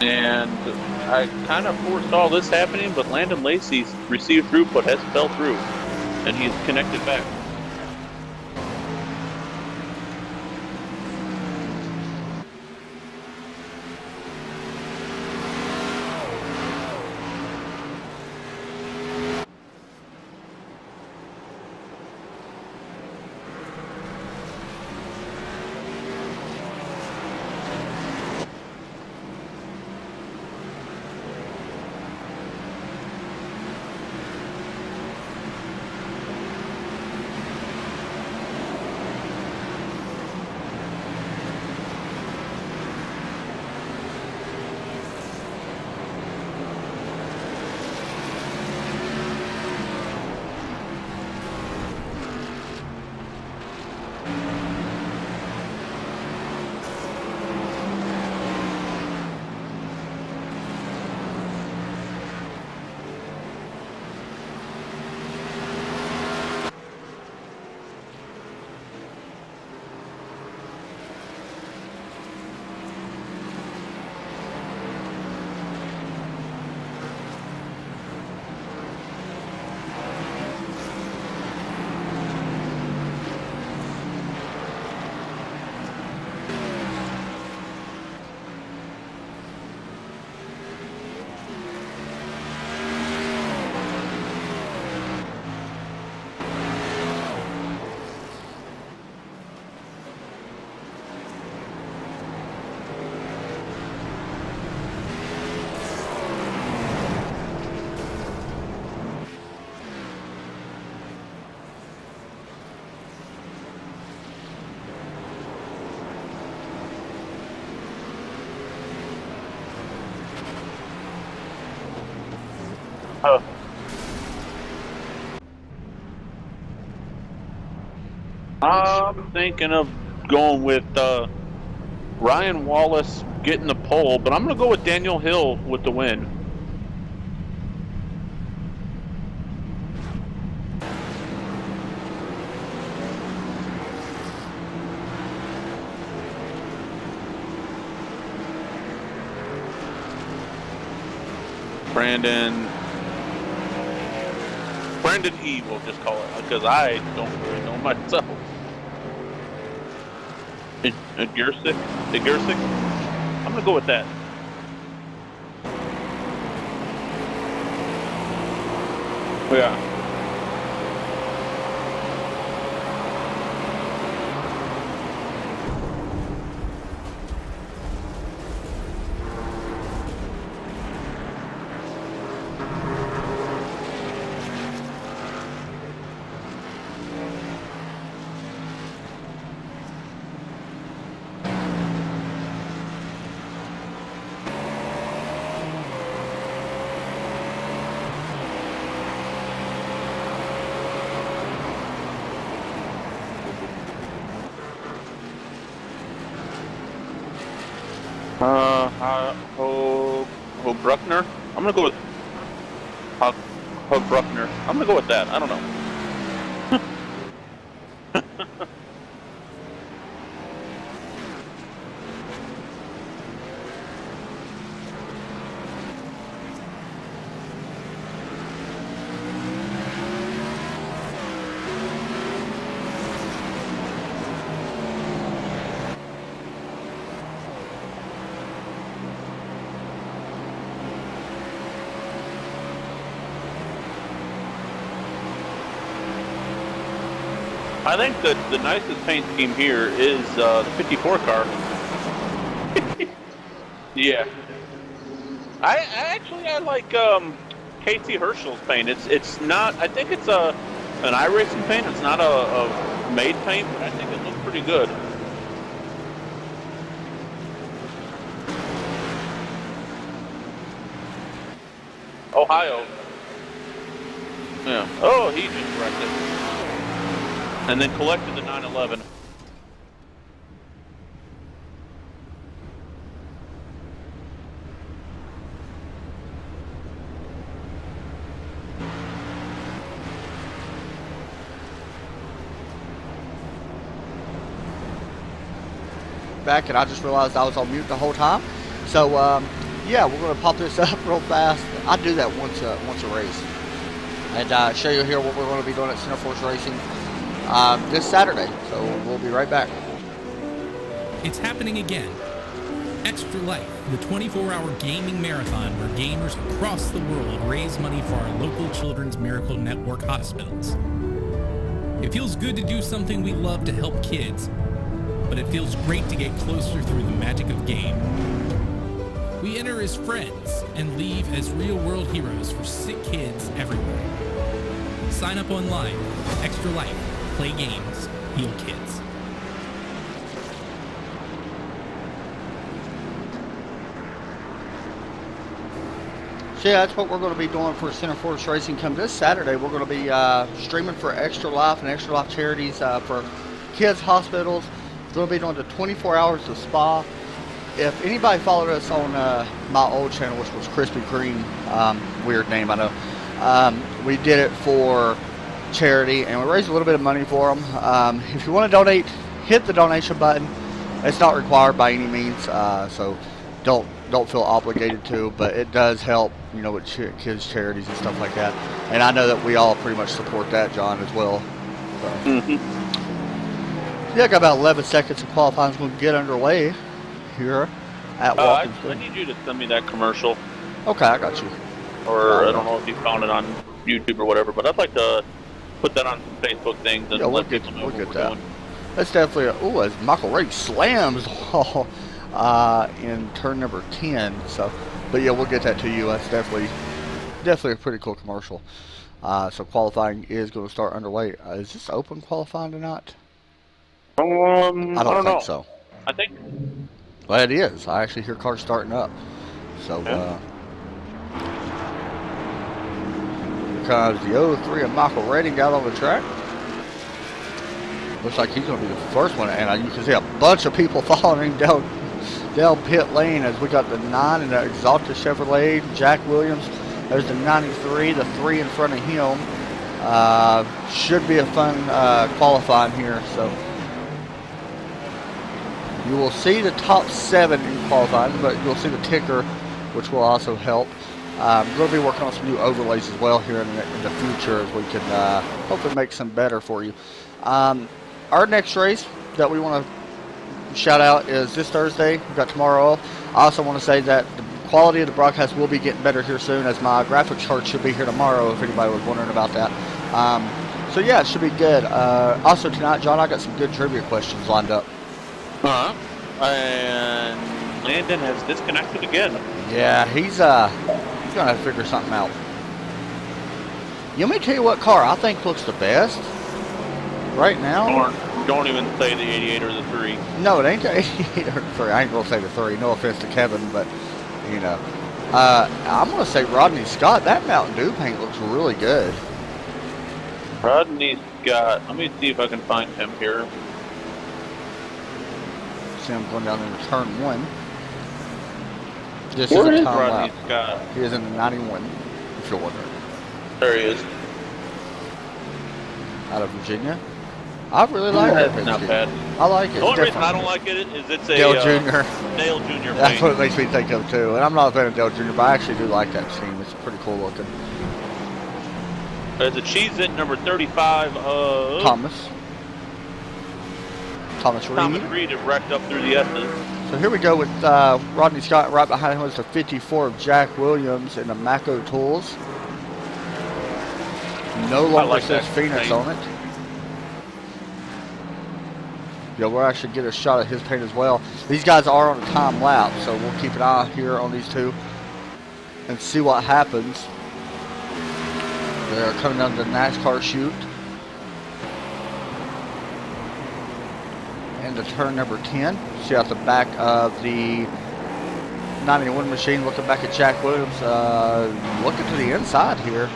And I kind of foresaw this happening, but Landon Lacey's received throughput has fell through, and he's connected back. Oh. I'm thinking of going with Ryan Wallace getting the pole, but I'm going to go with Daniel Hill with the win. Brandon E, we'll just call it, because I don't really know myself. Gersick? I'm going to go with that. Yeah. Bruckner? I'm going to go with Bruckner. I'm going to go with that. I don't know. I think that the nicest paint scheme here is the 54 car. Yeah. I like Casey Herschel's paint. It's not. I think it's an iRacing paint. It's not a made paint, but I think it looks pretty good. Ohio. Yeah. Oh, he just wrecked it. And then collected the 911. Back, and I just realized I was on mute the whole time. So yeah, we're going to pop this up real fast. I do that once a race. And show you here what we're going to be doing at Center Force Racing this Saturday. So we'll be right back. It's happening again. Extra Life, the 24-hour gaming marathon where gamers across the world raise money for our local Children's Miracle Network hospitals. It feels good to do something we love to help kids, but it feels great to get closer through the magic of game. We enter as friends and leave as real-world heroes for sick kids everywhere. Sign up online. Extra Life. Play games. Heal kids. So yeah, that's what we're going to be doing for Center Force Racing. Come this Saturday, we're going to be streaming for Extra Life and Extra Life charities for kids' hospitals. We're going to be doing the 24 hours of spa. If anybody followed us on my old channel, which was Krispy Kreme, weird name, I know, we did it for charity, and we raised a little bit of money for them. If you want to donate, hit the donation button. It's not required by any means, so don't feel obligated to, but it does help, you know, with kids charities and stuff like that. And I know that we all pretty much support that, John, as well. So. Yeah, I got about 11 seconds of qualifying is going to get underway here at Walkinston. I need you to send me that commercial. Okay, I got you. Or I don't know if you found it on YouTube or whatever, but I'd like to put that on some Facebook things and let people know what we're doing. That's definitely as Michael Ray slams in turn number 10. So, but yeah, we'll get that to you. That's definitely a pretty cool commercial. So qualifying is going to start underway. Is this open qualifying tonight? I don't think know. so. I think. Well, it is. I actually hear cars starting up. So, yeah. Here comes the 03 of Michael Redding out on the track. Looks like he's going to be the first one, and you can see a bunch of people following him down pit lane as we got the 9 in the Exalta Chevrolet, Jack Williams. There's the 93, the 3 in front of him. Should be a fun qualifying here. So you will see the top 7 in qualifying, but you'll see the ticker, which will also help. We're going to be working on some new overlays as well here in the future as we can hopefully make some better for you. Our next race that we want to shout out is this Thursday. We've got tomorrow off. I also want to say that the quality of the broadcast will be getting better here soon, as my graphics card should be here tomorrow if anybody was wondering about that. So yeah, it should be good. Also tonight, John, I got some good trivia questions lined up. And Landon has disconnected again. Yeah, he's gonna have to figure something out. You want me to tell you what car I think looks the best right now? Don't even say the 88 or the 3. No, it ain't the 88 or the 3. I ain't gonna say the 3. No offense to Kevin, but you know, I'm gonna say Rodney Scott. That Mountain Dew paint looks really good. Rodney Scott. Let me see if I can find him here. See him going down into turn 1. This Where is is a time Rodney lap. Scott? He is in the 91, if you're wondering. There he is. Out of Virginia. I really like it. That's not bad. I like it. The only reason I don't like it is it's a Dale Jr. Dale Jr. That's paint. what it makes me think of too. And I'm not a fan of Dale Jr., but I actually do like that team. It's pretty cool looking. There's a Cheez-It number 35 of Thomas Reed. Thomas Reed is wrecked up through the S's. So here we go with Rodney Scott. Right behind him is the 54 of Jack Williams and the Mako Tools. No longer like says that Phoenix paint. on it. Yeah, we'll actually get a shot at his paint as well. These guys are on a time lap, so we'll keep an eye here on these two and see what happens. They're coming down the NASCAR chute. And the turn number 10. See out the back of the 91 machine, looking back at Jack Williams. Looking to the inside here.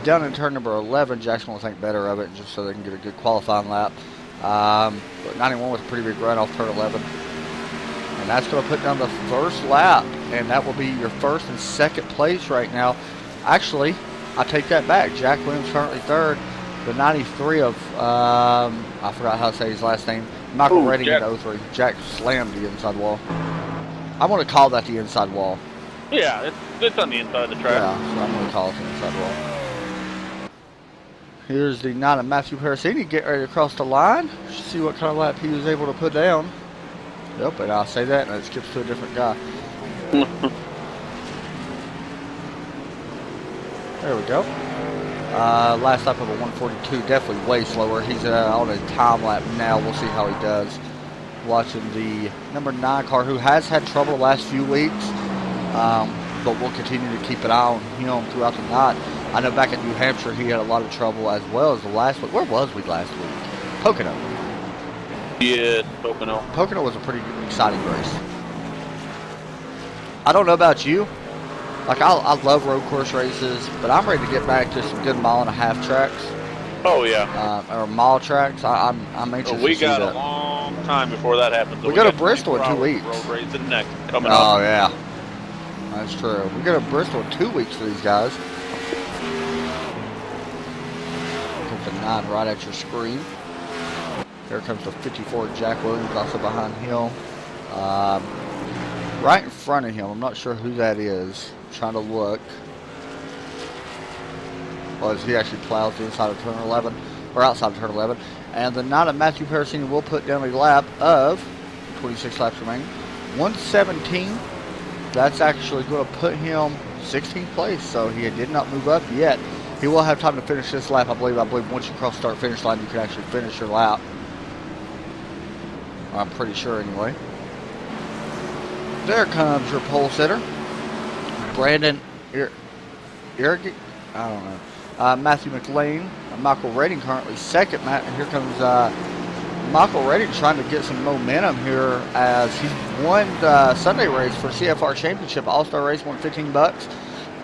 Down in turn number 11, Jackson will think better of it just so they can get a good qualifying lap. But 91 was a pretty big run off turn 11. And that's going to put down the first lap. And that will be your first and second place right now. Actually, I take that back. Jack Williams currently third. The 93 of, I forgot how to say his last name, Michael Redding in 03. Jack slammed the inside wall. I want to call that the inside wall. Yeah, it's on the inside of the track. Yeah, so I'm going to call it the inside wall. Here's the 9 of Matthew Parasini getting ready to cross the line. See what kind of lap he was able to put down. Yep, and I'll say that, and it skips to a different guy. There we go. Last lap of a 142, definitely way slower. He's on a time lap now. We'll see how he does. Watching the number 9 car, who has had trouble the last few weeks, but we'll continue to keep an eye on him throughout the night. I know back at New Hampshire he had a lot of trouble as well as the last week. Where was we last week? Pocono. Yeah, Pocono. Pocono was a pretty exciting race. I don't know about you. Like, I love road course races, but I'm ready to get back to some good mile-and-a-half tracks. Oh, yeah. Or mile tracks. I'm anxious to see that. We got a long time before that happens. We go to Bristol in 2 weeks. Road racing next coming up. up. Oh, yeah. That's true. We go to Bristol in 2 weeks for these guys. Comes the 9 right at your screen. Here comes the 54 Jack Williams, also behind him. Right in front of him, I'm not sure who that is. I'm trying to look. Well, he actually plows the inside of turn 11, or outside of turn 11. And the 9 of Matthew Parasini will put down a lap of 26 laps remaining. 117. That's actually going to put him 16th place, so he did not move up yet. He will have time to finish this lap, I believe. I believe once you cross the start-finish line, you can actually finish your lap. I'm pretty sure, anyway. There comes your pole sitter, Brandon Irrigate. I don't know. Matthew McLean, Michael Redding currently second. And here comes Michael Redding trying to get some momentum here as he won the Sunday race for CFR Championship All-Star race, won $15,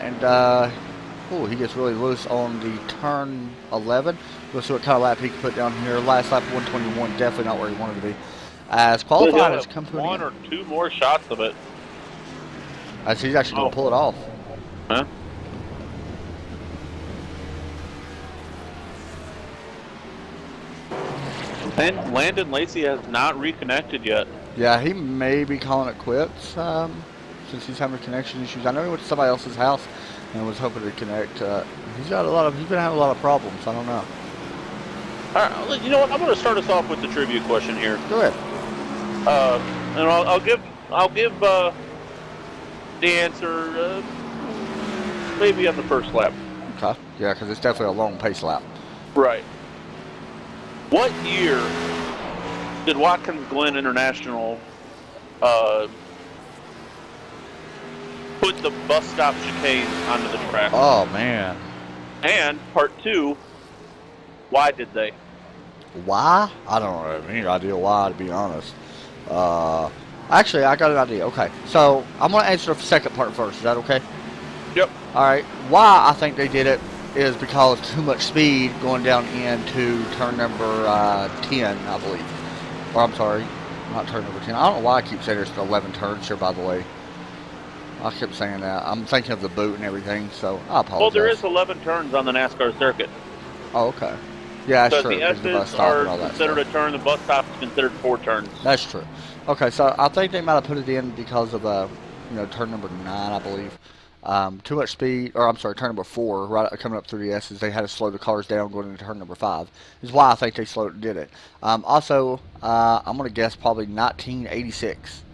and he gets really loose on the turn 11. We'll see what kind of lap he can put down here. Last lap 121, definitely not where he wanted to be. As qualifying has come to an end. One or two more shots of it. As he's actually going to pull it off. Huh? And Landon Lacey has not reconnected yet. Yeah, he may be calling it quits since he's having connection issues. I know he went to somebody else's house and was hoping to connect. He's been having a lot of problems. I don't know. All right, you know what? I'm going to start us off with the trivia question here. Go ahead. And I'll give the answer maybe on the first lap. Okay. Yeah, because it's definitely a long pace lap. Right. What year did Watkins Glen International put the bus stop chicane onto the track? Oh, man. And part 2, why did they? Why? I don't have any idea why, to be honest. Actually, I got an idea. Okay, so I'm going to answer the second part first. Is that okay? Yep. All right. Why I think they did it is because too much speed going down into turn number 10, I believe. Or I'm sorry, not turn number 10. I don't know why I keep saying there's 11 turns here, by the way. I kept saying that. I'm thinking of the boot and everything, so I apologize. Well, there is 11 turns on the NASCAR circuit. Oh, okay. Yeah, that's so true. The S's are considered a turn. The bus stop is considered 4 turns. That's true. Okay, so I think they might have put it in because of turn number 9, I believe. Too much speed, or I'm sorry, turn number 4, right coming up through the S's. They had to slow the cars down going into turn number 5. Is why I think they did it. Also, I'm going to guess probably 1986.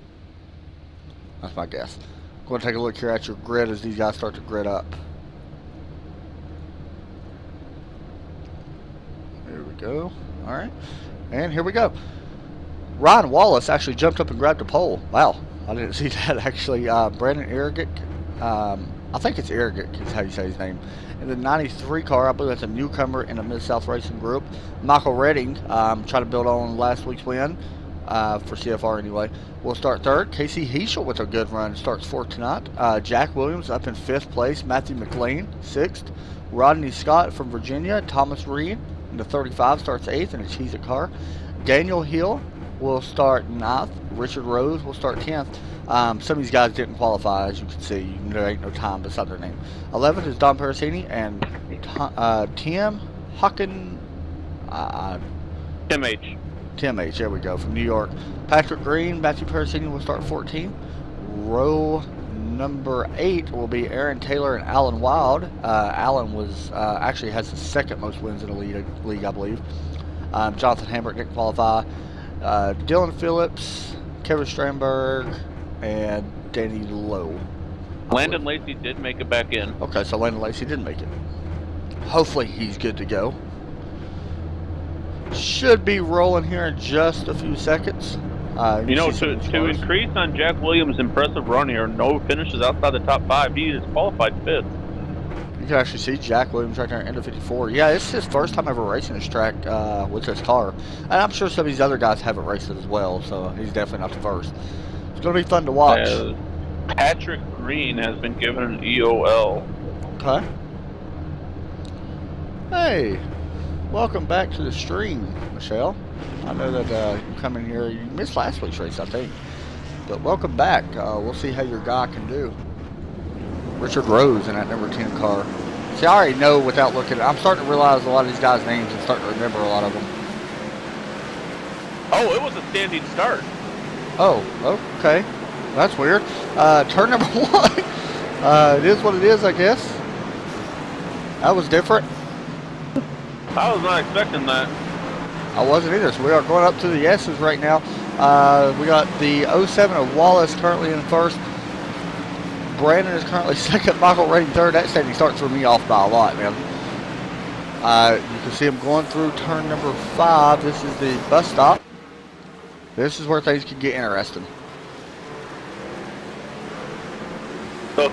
That's my guess. I'm going to take a look here at your grid as these guys start to grid up. There we go. All right, and here we go. Ryan Wallace actually jumped up and grabbed the pole. Wow, I didn't see that actually. Brandon Irrigate. I think it's Irrigate is how you say his name. In the 93 car, I believe that's a newcomer in the Mid-South Racing Group. Michael Redding, trying to build on last week's win for CFR anyway. Will start third. Casey Heschel with a good run starts fourth tonight. Jack Williams up in 5th place. Matthew McLean 6th. Rodney Scott from Virginia. Thomas Reed in the 35 starts 8th in a Cheez-It car. Daniel Hill will start 9th. Richard Rose will start 10th. Some of these guys didn't qualify, as you can see. There ain't no time beside their name. 11th is Don Parasini and Tim Hawkin. Tim H. Tim H. There we go, from New York. Patrick Green, Matthew Parasini will start 14th. Roe number 8 will be Aaron Taylor and Alan Wild. Alan was actually has the second most wins in the league, I believe. Jonathan Hambrick didn't qualify. Dylan Phillips, Kevin Strandberg, and Danny Lowe. Landon Lacey did make it back in. Okay, so Landon Lacey did make it. Hopefully he's good to go. Should be rolling here in just a few seconds. You know, to increase on Jack Williams' impressive run here, no finishes outside the top 5. He is qualified 5th. You can actually see Jack Williams right there, end of 54. Yeah, it's his first time ever racing this track with this car. And I'm sure some of these other guys haven't raced it as well, so he's definitely not the first. It's going to be fun to watch. Patrick Green has been given an EOL. Okay. Hey, welcome back to the stream, Michelle. I know that you come in here, you missed last week's race, I think. But welcome back. We'll see how your guy can do. Richard Rose in that number 10 car. See, I already know without looking. I'm starting to realize a lot of these guys' names and starting to remember a lot of them. Oh, it was a standing start. Oh, okay. That's weird. Turn number 1. It is what it is, I guess. That was different. I was not expecting that. I wasn't either. So we are going up to the S's right now. We got the 07 of Wallace currently in first. Brandon is currently second. Michael Redding third. That standing start threw me off by a lot, man. You can see him going through turn number 5. This is the bus stop. This is where things can get interesting. So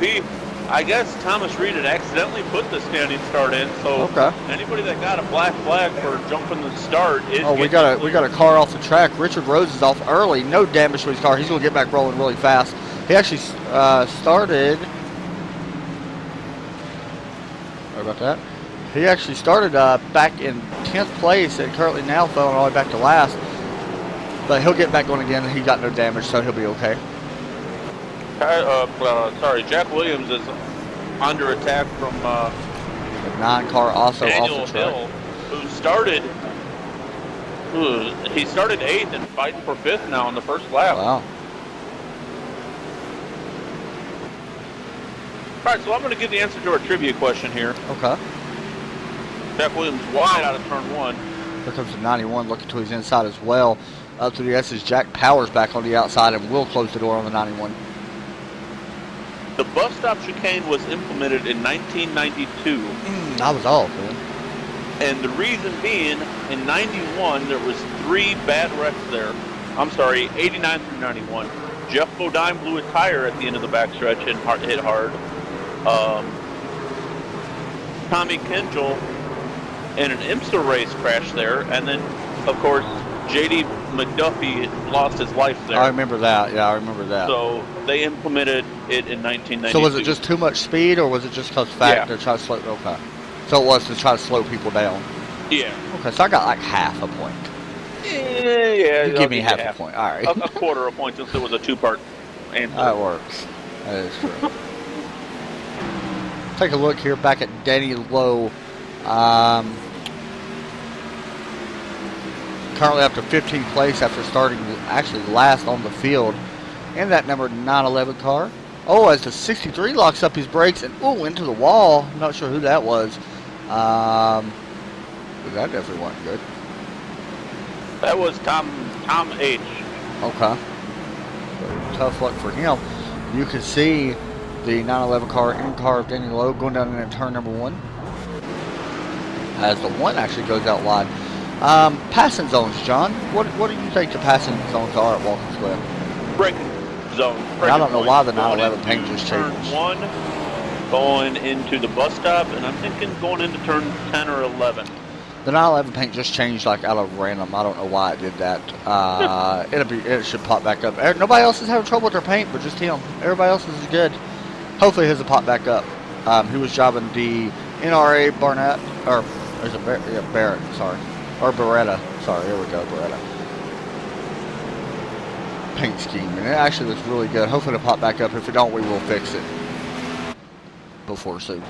I guess Thomas Reed had accidentally put the standing start in. So anybody that got a black flag for jumping the start is. Oh, we got a car off the track. Richard Rose is off early. No damage to his car. He's going to get back rolling really fast. He actually started. Sorry about that. He actually started back in 10th place and currently now fell all the way back to last. But he'll get back going again. He got no damage, so he'll be okay. Sorry, Jack Williams is under attack from the 9 car also Daniel off the track. Hill, who started. He started 8th and fighting for 5th now on the first lap. Wow. All right, so I'm going to give the answer to our trivia question here. Okay. Jack Williams wide out of turn 1. Here comes the 91 looking to his inside as well. Up to the S's, Jack Powers back on the outside and will close the door on the 91. The bus stop chicane was implemented in 1992. I was off, man. And the reason being, in 91, there was 3 bad wrecks there. I'm sorry, 89 through 91. Jeff Bodine blew a tire at the end of the backstretch and hit hard. Tommy Kendall in an IMSA race crashed there. And then, of course, J.D. McDuffie lost his life there. I remember that. Yeah, I remember that. So they implemented it in 1992. So was it just too much speed, or was it just because they're trying to slow? Okay. So it was to try to slow people down. Yeah. Okay, so I got like half a point. Yeah. You give me half a point. All right. A quarter a point since it was a 2-part answer. That works. That is true. Take a look here back at Danny Lowe. Currently up to 15th place after starting actually last on the field in that number 911 car. Oh, as the 63 locks up his brakes and into the wall. I'm not sure who that was. But that definitely wasn't good. That was Tom H. Okay. So, tough luck for him. You can see the 911 car in car of Danny Lowe going down into turn number 1. As the 1 actually goes out wide. Passing zones, John. What do you think the passing zones are at Watkins Glen? Braking zone. I don't know why the 911 paint just changed. Turn 1, going into the bus stop, and I'm thinking going into turn 10 or 11. The 911 paint just changed like out of random. I don't know why it did that. It should pop back up. Nobody else is having trouble with their paint, but just him. Everybody else is good. Hopefully his will pop back up. He was driving the NRA Barnett, or there's a Barrett, sorry. Or Beretta. Sorry, here we go, Beretta. Paint scheme. And it actually looks really good. Hopefully it'll pop back up. If it don't, we will fix it before soon.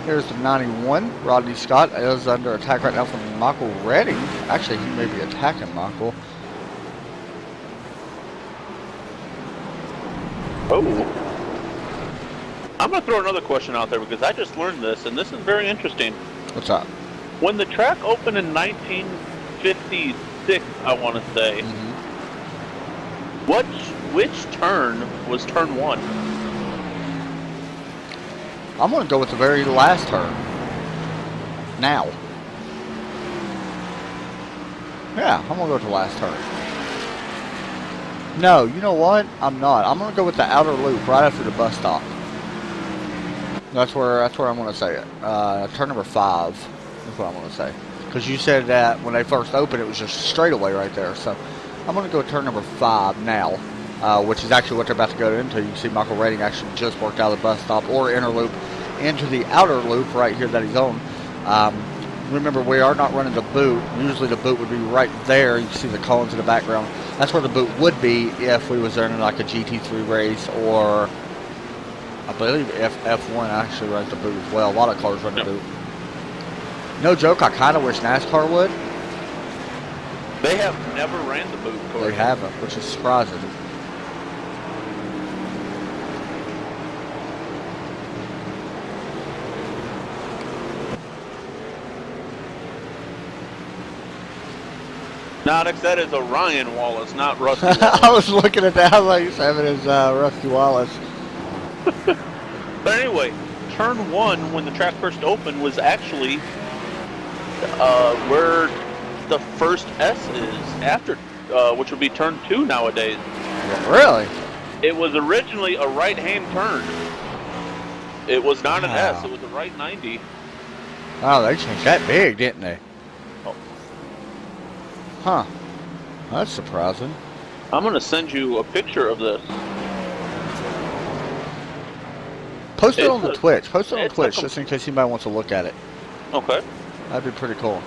Here's the 91. Rodney Scott is under attack right now from Michael Redding. Actually, he may be attacking Michael. Oh. I'm going to throw another question out there because I just learned this, and this is very interesting. What's up? When the track opened in 1956, I want to say, which turn was turn 1? I'm going to go with the very last turn. Now. Yeah, I'm going to go with the last turn. No, you know what? I'm not. I'm going to go with the outer loop right after the bus stop. That's where I'm going to say it. Turn number 5 is what I'm going to say. Because you said that when they first opened, it was just straightaway right there. So I'm going to go with turn number 5 now, which is actually what they're about to go into. You can see Michael Rating actually just worked out of the bus stop or inner loop into the outer loop right here that he's on. Remember, we are not running the boot. Usually the boot would be right there. You can see the cones in the background. That's where the boot would be if we was running like a GT3 race, or I believe F1 actually runs the boot as well. A lot of cars run the boot. No joke, I kind of wish NASCAR would. They have never ran the boot course. They haven't, which is surprising. Now, that is Orion Wallace, not Rusty Wallace. I was looking at that. I was like, having his Rusty Wallace. But anyway, turn 1, when the track first opened, was actually where the first S is after, which would be turn 2 nowadays. Really? It was originally a right-hand turn. It was not an Wow. S. It was a right 90. Oh, they changed that big, didn't they? Oh. Huh. That's surprising. I'm going to send you a picture of this. Post it on the It's a- Twitch. Post it on it's a Twitch com- just in case anybody wants to look at it. Okay. That'd be pretty cool.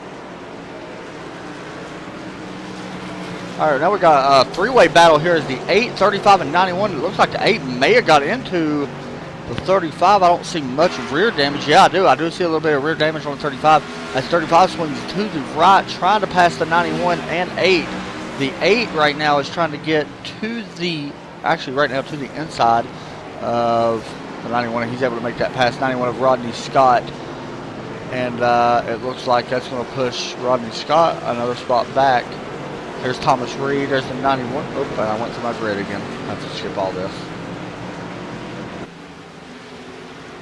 All right, now we got a three-way battle here. Is the 8, 35, and 91. It looks like the 8 may have got into the 35. I don't see much rear damage. Yeah, I do. I do see a little bit of rear damage on the 35. As 35 swings to the right, trying to pass the 91 and 8. The 8 right now is trying to get to the, actually right now to the inside of the 91. He's able to make that pass. 91 of Rodney Scott. And it looks like that's going to push Rodney Scott another spot back. There's Thomas Reed. There's the 91. Oh, I went to my grid again. I have to skip all this.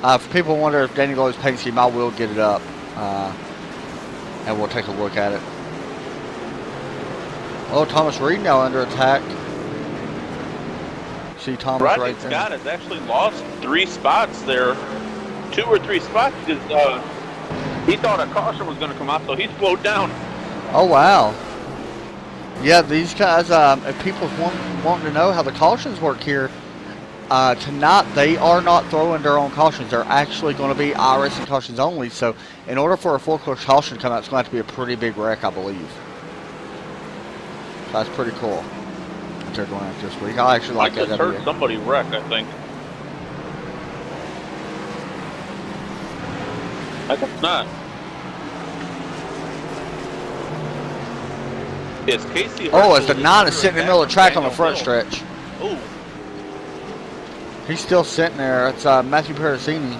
If people wonder if Danny Lowe's paint scheme, I will get it up. And we'll take a look at it. Oh, Thomas Reed now under attack. See Thomas Rodney right there. Scott has actually lost 3 spots there. 2 or 3 spots because he thought a caution was going to come out, so he slowed down. Oh, wow. Yeah, these guys, if people want to know how the cautions work here, tonight they are not throwing their own cautions. They're actually going to be iRacing cautions only. So in order for a full course caution to come out, it's going to have to be a pretty big wreck, I believe. So that's pretty cool what they're going at this week. I actually like I just that. heard somebody wreck, I think. I guess not. It's Casey. Oh, as Herschel the 9 is under sitting in the middle of the track on the Daniel front Hill. stretch. Oh, He's still sitting there. It's Matthew Parasini,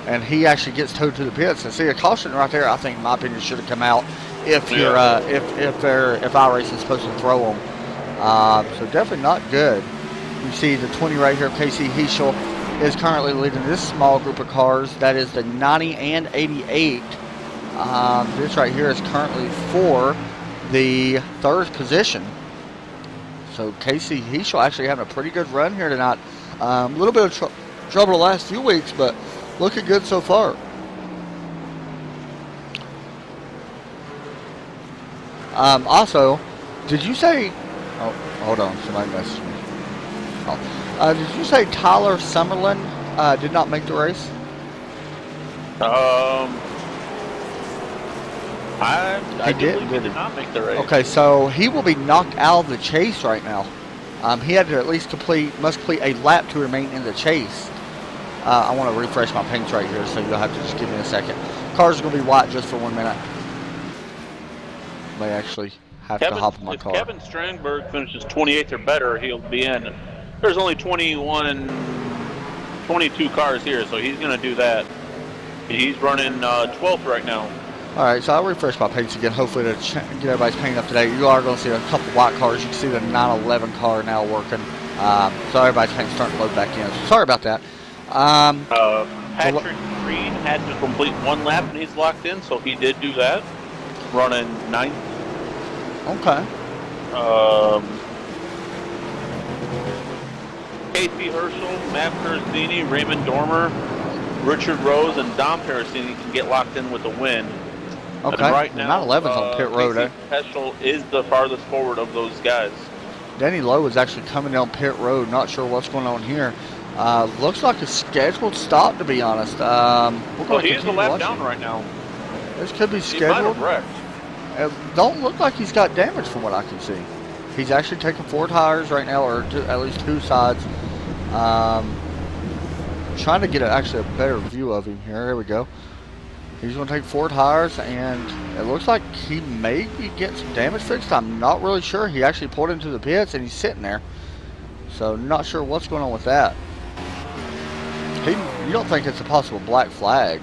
and he actually gets towed to the pits. And see, a caution right there, I think, in my opinion, should have come out if you're if iRacing is supposed to throw them. So definitely not good. You see the 20 right here, Casey Heschel is currently leading this small group of cars. That is the 90 and 88. This right here is currently for the 3rd position. So Casey Heschel actually having a pretty good run here tonight. A little bit of trouble the last few weeks, but looking good so far. Also, did you say... Oh, hold on. Somebody messaged me. Oh. Did you say Tyler Summerlin did not make the race? I He do did, believe he didn't did he? not make the race. Okay, so he will be knocked out of the chase right now. He had to at least must complete a lap to remain in the chase. I want to refresh my paints right here, so you'll have to just give me a second. Cars are going to be white just for 1 minute. May actually have to hop in my if car. Kevin Strandberg finishes 28th or better, he'll be in. There's only 21 22 cars here, so he's going to do that. He's running 12th right now. All right, so I'll refresh my page again, hopefully to get everybody's paint up today. You are going to see a couple white cars. You can see the 911 car now working. So everybody's paint's starting to load back in. So sorry about that. Patrick Green had to complete 1 lap and he's locked in, so he did do that. Running 9th. Okay. Casey Herschel, Matt Perisini, Raymond Dormer, Richard Rose, and Dom Perisini can get locked in with a win. Okay. And right now, 911's on pit road. Casey Herschel is the farthest forward of those guys. Danny Lowe is actually coming down pit road. Not sure what's going on here. Looks like a scheduled stop, to be honest. Well, he is a lap down right now. This could be He might scheduled. have wrecked. It don't look like he's got damage from what I can see. He's actually taking 4 tires right now, or at least 2 sides. Trying to get actually a better view of him here. Here we go. He's going to take 4 tires, and it looks like he may be getting some damage fixed. I'm not really sure. He actually pulled into the pits, and he's sitting there. So not sure what's going on with that. You don't think it's a possible black flag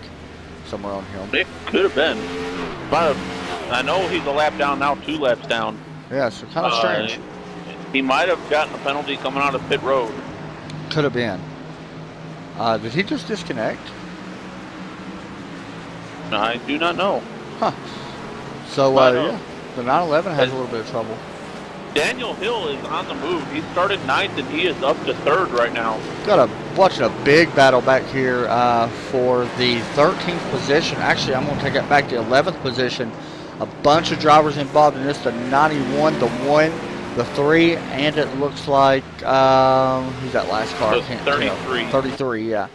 somewhere on him? It could have been. But I know he's a lap down now, 2 laps down. Yeah, so kind of strange. He might have gotten a penalty coming out of pit road. Could have been. Did he just disconnect? I do not know. Huh. So, know. yeah, the 911 has a little bit of trouble. Daniel Hill is on the move. He started 9th and he is up to 3rd right now. Watching a big battle back here for the 13th position. Actually, I'm going to take that back to 11th position. A bunch of drivers involved in this. The 91, the 1, the 3, and it looks like, who's that last car? I can't 33. tell. 33, yeah.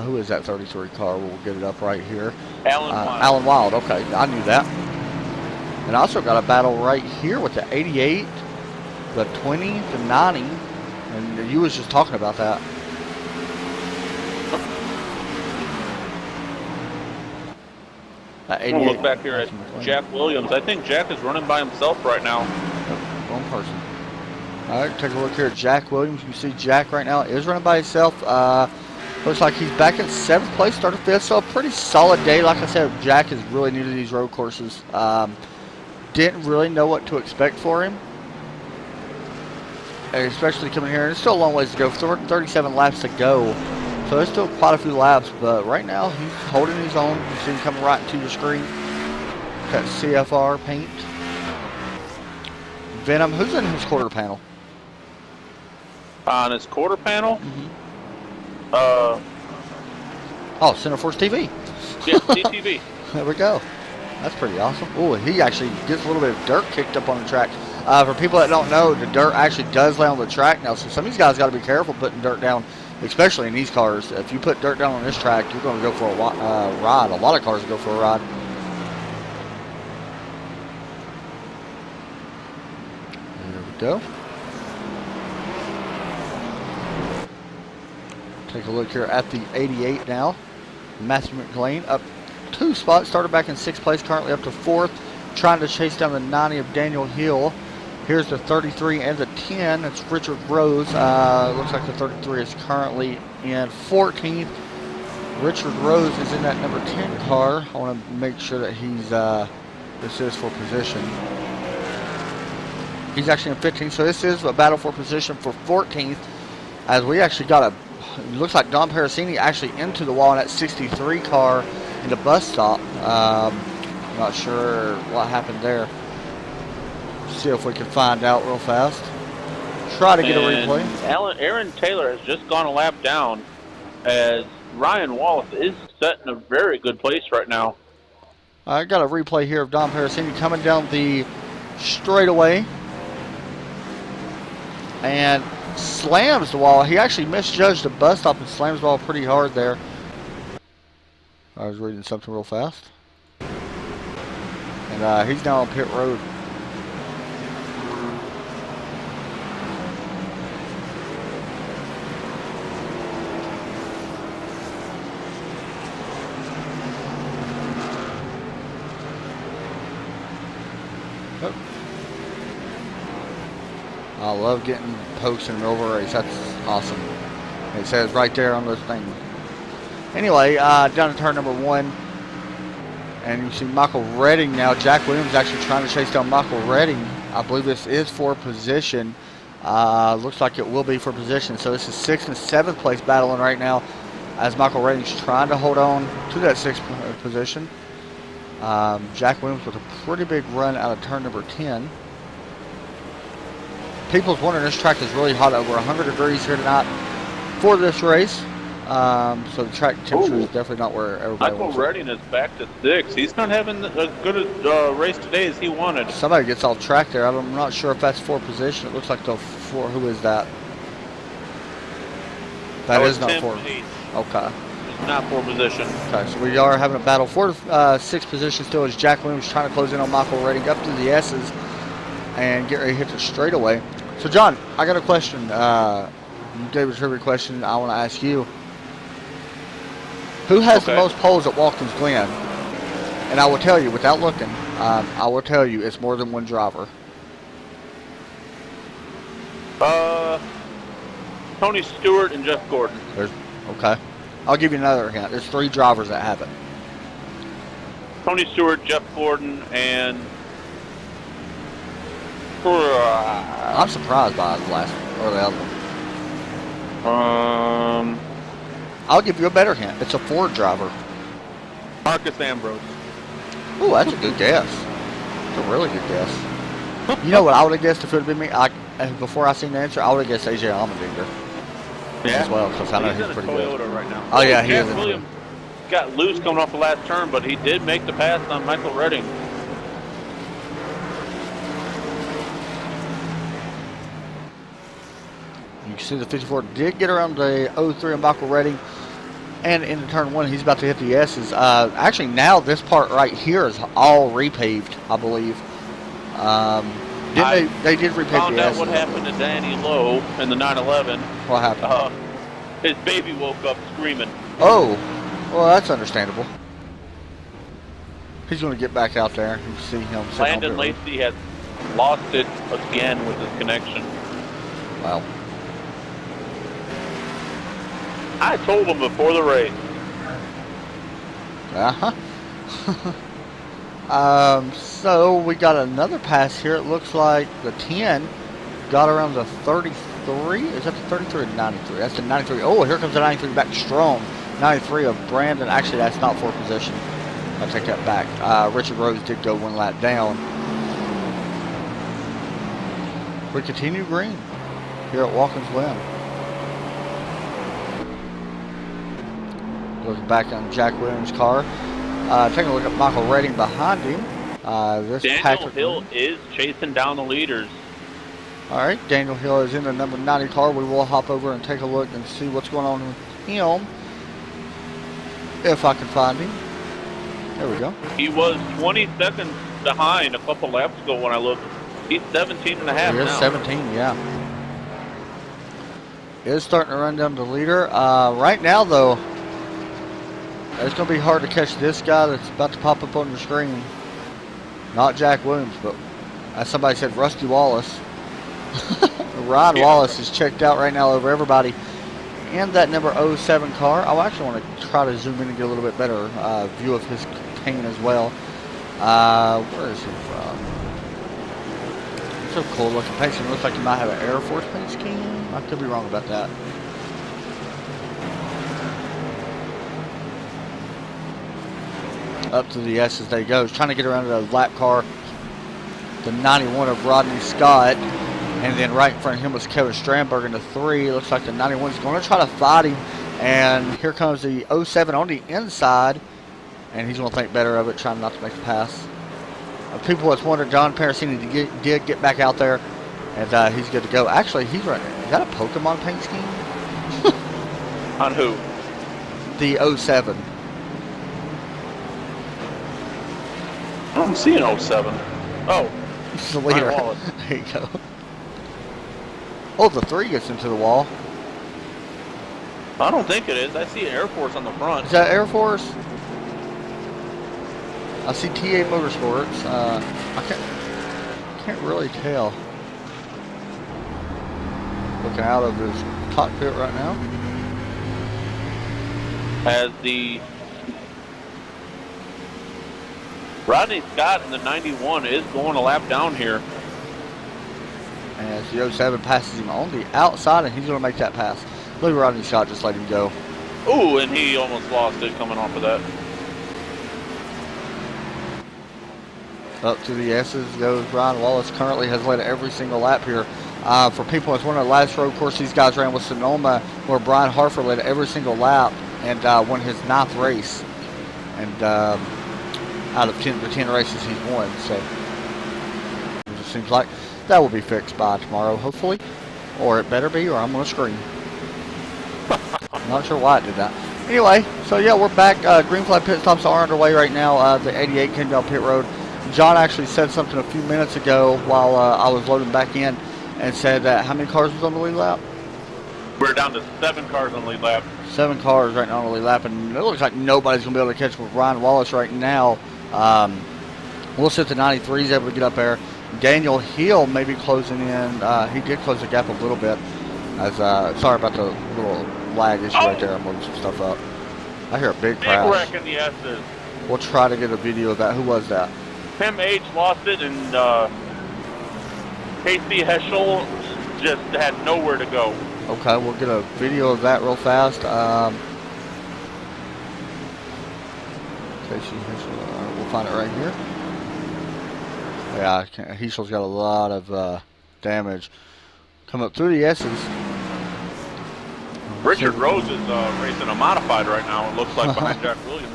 Who is that 33 car? We'll get it up right here. Alan Wild. Alan Wild, okay, I knew that. And I also got a battle right here with the 88, the 20, the 90, and you was just talking about that. We'll look back here at Jack Williams. I think Jack is running by himself right now. One person. All right, take a look here at Jack Williams. You see Jack right now is running by himself. Looks like he's back in 7th place, started 5th, so a pretty solid day. Like I said, Jack is really new to these road courses. Didn't really know what to expect for him, especially coming here. There's still a long ways to go. 37 laps to go, so there's still quite a few laps. But right now, he's holding his own. You see him coming right into your screen. Got CFR paint. Venom, who's in his quarter panel? On his quarter panel? Oh, Center Force TV. Yeah, CTV. There we go. That's pretty awesome. Oh, he actually gets a little bit of dirt kicked up on the track. For people that don't know, the dirt actually does lay on the track now, so some of these guys got to be careful putting dirt down, especially in these cars. If you put dirt down on this track, you're going to go for a ride. A lot of cars go for a ride. There we go. Take a look here at the 88 now. Matthew McLean up 2 spots, started back in 6th place, currently up to 4th, trying to chase down the 90 of Daniel Hill. Here's the 33 and the 10. It's Richard Rose. Looks like the 33 is currently in 14th. Richard Rose is in that number 10 car. I want to make sure that he's, this is for position. He's actually in 15th, so this is a battle for position for 14th, as we actually got it looks like Dom Perisini actually into the wall in that 63 car in the bus stop. Not sure what happened there. See if we can find out real fast. Try to get a replay. Aaron Taylor has just gone a lap down, as Ryan Wallace is set in a very good place right now. I got a replay here of Dom Perisini coming down the straightaway and slams the wall. He actually misjudged the bus stop and slams the wall pretty hard there. I was reading something real fast. And he's now on pit road. I love getting pokes in an oval race. That's awesome. It says right there on this thing. Anyway, down to turn number 1. And you see Michael Redding now. Jack Williams actually trying to chase down Michael Redding. I believe this is for position. Looks like it will be for position. So this is 6th and 7th place battling right now as Michael Redding's trying to hold on to that 6th position. Jack Williams with a pretty big run out of turn number 10. People's wondering, this track is really hot, over 100 degrees here tonight for this race. So the track temperature is definitely not where everybody Michael wants it. Redding is back to 6. He's not having as good a race today as he wanted. Somebody gets off track there. I'm not sure if that's for position. It looks like the 4. Who is that? That is not Tim for. Pace. Okay. It's not for position. Okay, so we are having a battle for 6th position still as Jack Williams trying to close in on Michael Redding up to the S's and get ready to hit the straightaway. So, John, I got a question. You gave a trivia question. I want to ask you. Who has the most poles at Watkins Glen? And I will tell you, without looking, I will tell you it's more than one driver. Tony Stewart and Jeff Gordon. Okay. I'll give you another hint. There's 3 drivers that have it. Tony Stewart, Jeff Gordon, and I'm surprised by the last or the other one. I'll give you a better hint. It's a Ford driver. Marcus Ambrose. Oh, that's a good guess. It's a really good guess. You know what I would have guessed if it would have been me? Before I seen the answer, I would have guessed AJ Allmendinger. Yeah. As well, because I know He's he's in a pretty Toyota good. right now. Oh, yeah, he Jack is. Williams got loose coming off the last turn, but he did make the pass on Michael Redding. You can see the 54 did get around the 03 on Michael Redding. And into turn 1, he's about to hit the S's. Actually, now this part right here is all repaved, I believe. They did repave Found the out S's. what happened to Danny Lowe in the 911. What happened? His baby woke up screaming. Oh, well, that's understandable. He's going to get back out there. You see him. Landon Lacey has lost it again with his connection. Wow. I told him before the race. So we got another pass here. It looks like the 10 got around the 33. Is that the 33 or 93? That's the 93. Oh, here comes the 93 back strong. 93 of Brandon. Actually, that's not for position. I'll take that back. Richard Rose did go 1 lap down. We continue green here at Watkins Glen. Looking back on Jack Williams' car. Taking a look at Michael Redding behind him. Daniel Hill is chasing down the leaders. All right, Daniel Hill is in the number 90 car. We will hop over and take a look and see what's going on with him. If I can find him. There we go. He was 20 seconds behind a couple laps ago when I looked. He's 17 and a half He is now. 17, yeah. Is starting to run down the leader. Right now, though, it's going to be hard to catch this guy that's about to pop up on the screen. Not Jack Williams, but as somebody said, Rusty Wallace. Ryan Wallace is checked out right now over everybody. And that number 07 car. I actually want to try to zoom in and get a little bit better view of his paint as well. Where is he from? It's a cool looking paint scheme. Looks like he might have an Air Force paint scheme. I could be wrong about that. Up to the S as they go. He's trying to get around to the lap car. The 91 of Rodney Scott. And then right in front of him was Kevin Strandberg in the 3. Looks like the 91 is going to try to fight him. And here comes the 07 on the inside. And he's going to think better of it, trying not to make the pass. People was wondering, John Parasini did get back out there. And he's good to go. Actually, he's right. Is that a Pokemon paint scheme? On who? The 07. I'm seeing 07. Oh. He's the leader. There you go. Oh, the 3 gets into the wall. I don't think it is. I see Air Force on the front. Is that Air Force? I see TA Motorsports. I can't really tell. Looking out of his cockpit right now. as the Rodney Scott in the 91 is going a lap down here. As the 07 passes him on the outside, and he's going to make that pass. Look at Rodney Scott, just let him go. Ooh, and he almost lost it coming off of that. Up to the S's goes Brian Wallace. Currently has led every single lap here. For people that's one of the last road course these guys ran with Sonoma, where Brian Harford led every single lap and won his 9th race. And out of the 10 races he's won. So it just seems like that will be fixed by tomorrow, hopefully. Or it better be, or I'm going to scream. I'm not sure why it did that. Anyway, so yeah, we're back. Green flag pit stops are underway right now. The 88 came down pit road. John actually said something a few minutes ago while I was loading back in and said how many cars was on the lead lap? We're down to 7 cars on the lead lap. 7 cars right now on the lead lap, and it looks like nobody's going to be able to catch with Ryan Wallace right now. We'll see if the 93 is able to get up there. Daniel Hill may be closing in. He did close the gap a little bit. As sorry about the little lag issue right there. I'm moving some stuff up. I hear a big crash. Big wreck in the S's. We'll try to get a video of that. Who was that? Tim H. lost it, and Casey Heschel just had nowhere to go. Okay, we'll get a video of that real fast. Casey Heschel, we'll find it right here. Yeah, Heschel's got a lot of damage. Come up through the S's. Richard Rose is racing a modified right now, it looks like, behind Jack Williams.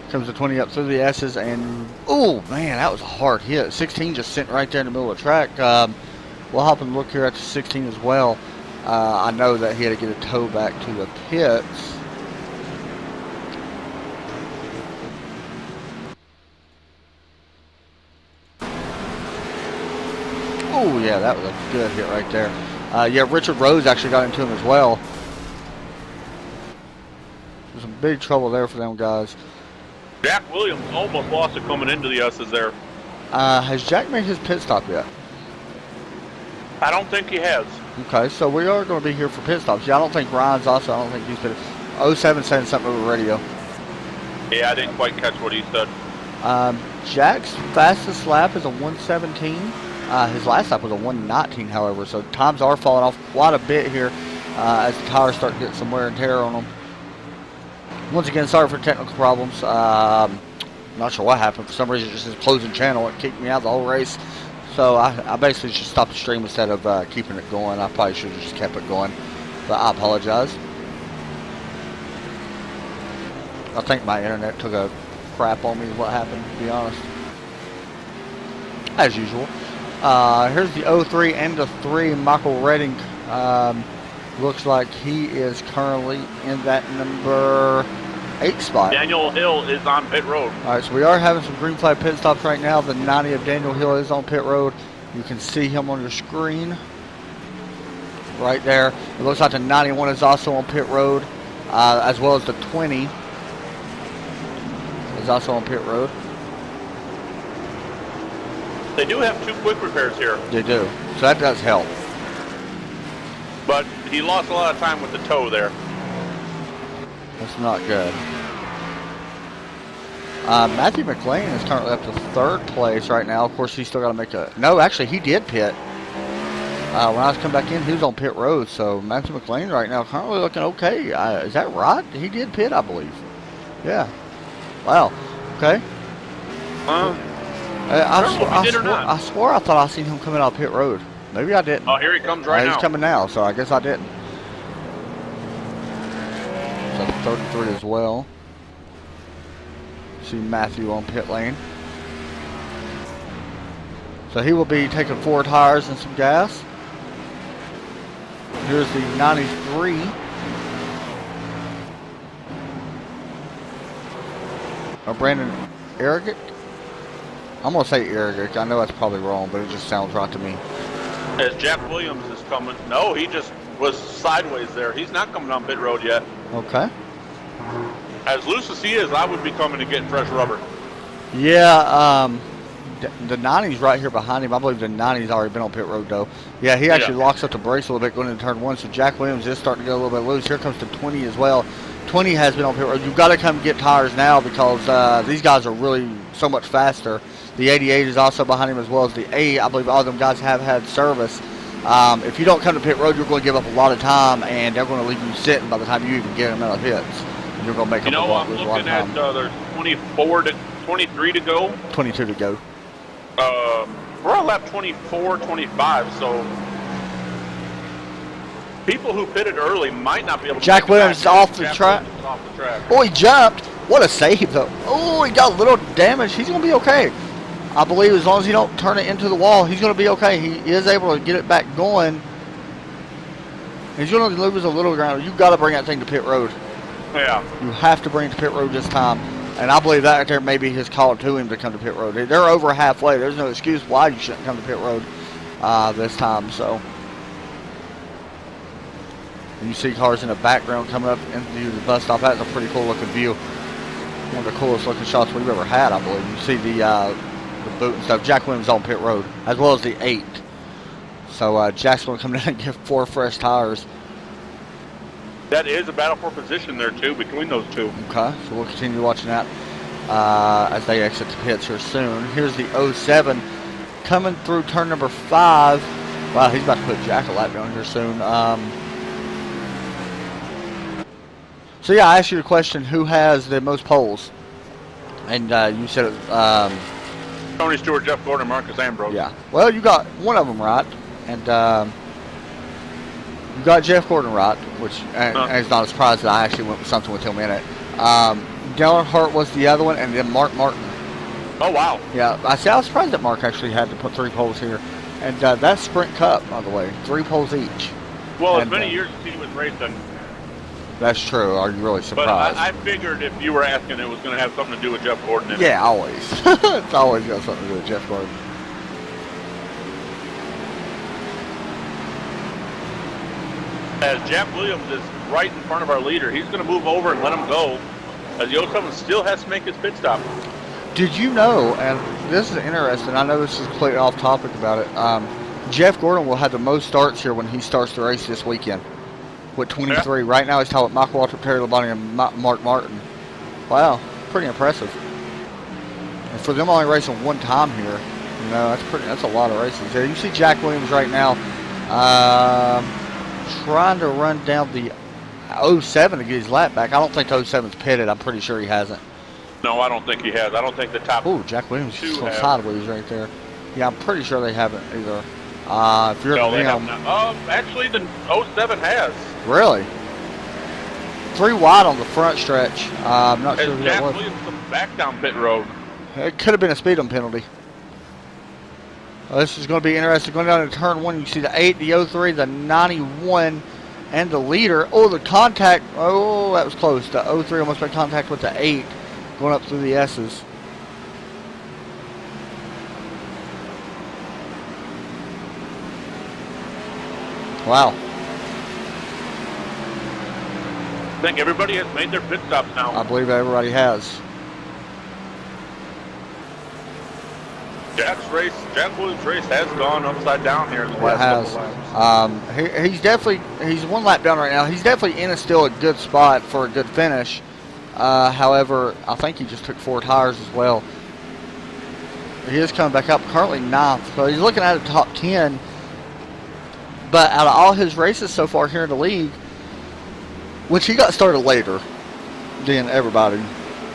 Comes the 20 up through the S's, and oh man, that was a hard hit. 16 just sitting right there in the middle of the track. We'll hop and look here at the 16 as well. I know that he had to get a tow back to the pits. Oh yeah, that was a good hit right there. Yeah, Richard Rose actually got into him as well. There's some big trouble there for them guys. Jack Williams almost lost it coming into the S's there. Has Jack made his pit stop yet? I don't think he has. Okay, so we are going to be here for pit stops. Yeah, I don't think Ryan's also. I don't think he's been. 07 saying something over the radio. Yeah, I didn't quite catch what he said. Jack's fastest lap is a 117. His last lap was a 119, however, so times are falling off quite a bit here as the tires start getting some wear and tear on them. Once again, sorry for technical problems. Not sure what happened. For some reason, just his closing channel, it kicked me out the whole race. So I basically just stopped the stream instead of keeping it going. I probably should have just kept it going, but I apologize. I think my internet took a crap on me is what happened, to be honest. As usual. Here's the 03 and the 3, Michael Redding. Looks like he is currently in that number 8 spot. Daniel Hill is on pit road. All right, so we are having some green flag pit stops right now. The 90 of Daniel Hill is on pit road. You can see him on your screen right there. It looks like the 91 is also on pit road, as well as the 20 is also on pit road. They do have 2 quick repairs here. They do, so that does help. But he lost a lot of time with the tow there. That's not good. Matthew McLean is currently up to 3rd place right now. Of course, he's still got to make a... No, actually, he did pit. When I was coming back in, he was on pit road. So Matthew McLean right now currently looking okay. Is that right? He did pit, I believe. Yeah. Wow. Okay. I swore I thought I seen him coming out pit road. Maybe I didn't. Oh, here he comes right now. He's coming now, so I guess I didn't. So 33 as well. See Matthew on pit lane. So he will be taking 4 tires and some gas. Here's the 93. Brandon Arrogant. I'm going to say Arrogant. I know that's probably wrong, but it just sounds right to me. As Jack Williams is coming. No, he just was sideways there. He's not coming on pit road yet. Okay. As loose as he is, I would be coming to get fresh rubber. Yeah, the 90's right here behind him. I believe the 90's already been on pit road, though. Yeah, he actually locks up the brakes a little bit going into turn 1, so Jack Williams is starting to get a little bit loose. Here comes the 20 as well. 20 has been on pit road. You've got to come get tires now because these guys are really so much faster. The 88 is also behind him as well as the 8. I believe all of them guys have had service. If you don't come to pit road, you're going to give up a lot of time, and they're going to leave you sitting by the time you even get them out of pits. You're going to make up a lot of time. I'm looking at there's 23 to go. 22 to go. We're on lap 24, 25, so people who pitted early might not be able to. Jack Williams off the track. Off the track. Oh, he jumped. What a save, though. Oh, he got a little damage. He's going to be okay. I believe as long as he don't turn it into the wall, he's going to be okay. He is able to get it back going. He's going to lose a little ground. You've got to bring that thing to pit road. Yeah. You have to bring it to pit road this time. And I believe that right there may be his call to him to come to pit road. They're over halfway. There's no excuse why you shouldn't come to pit road this time. So, and you see cars in the background coming up into the bus stop. That's a pretty cool looking view. One of the coolest looking shots we've ever had, I believe. You see the boot and stuff. Jack Williams on pit road, as well as the 8. So Jack's going to come in and get 4 fresh tires. That is a battle for position there, too, between those two. Okay, so we'll continue watching that as they exit the pits here soon. Here's the 07 coming through turn number 5. Wow, he's about to put Jack a lap down here soon. So, yeah, I asked you the question, who has the most poles? And you said it, Tony Stewart, Jeff Gordon, Marcus Ambrose. Yeah. Well, you got one of them right. And you got Jeff Gordon right, which and it's not a surprise that I actually went with something with him in it. Dale Earnhardt was the other one, and then Mark Martin. Oh, wow. Yeah, I was surprised that Mark actually had to put 3 poles here. And that's Sprint Cup, by the way. 3 poles each. Well, and, as many years as he was racing. That's true. Are you really surprised? But I figured if you were asking, it was going to have something to do with Jeff Gordon. Yeah, always. It's always got something to do with Jeff Gordon. As Jack Williams is right in front of our leader, he's going to move over and let him go, as the 07 still has to make his pit stop. Did you know, and this is interesting, I know this is completely off topic about it, Jeff Gordon will have the most starts here when he starts the race this weekend with 23. Yeah. Right now he's tied with Michael Waltrip, Terry Labonte, and Mark Martin. Wow, pretty impressive. And for them only racing 1 time here, you know, that's a lot of races. Yeah, you see Jack Williams right now trying to run down the 07 to get his lap back. I don't think the 07's pitted. I'm pretty sure he hasn't. No, I don't think he has. I don't think the top. Oh, Jack Williams is sideways right there. Yeah, I'm pretty sure they haven't either. If you're no, they have not. Actually, the 07 has. Really? 3 wide on the front stretch. I'm not sure who that was. Jack Williams come back down pit road. It could have been a speeding penalty. This is going to be interesting. Going down to turn 1, you see the 8, the 03, the 91, and the leader. Oh, the contact. Oh, that was close. The 03 almost made contact with the 8 going up through the S's. Wow. I think everybody has made their pit stops now. I believe everybody has. Jack Williams' race has gone upside down here in the last couple laps. He's 1 lap down right now. He's definitely in still a good spot for a good finish. However, I think he just took 4 tires as well. He is coming back up, currently 9th. So he's looking at the top 10. But out of all his races so far here in the league, which he got started later than everybody.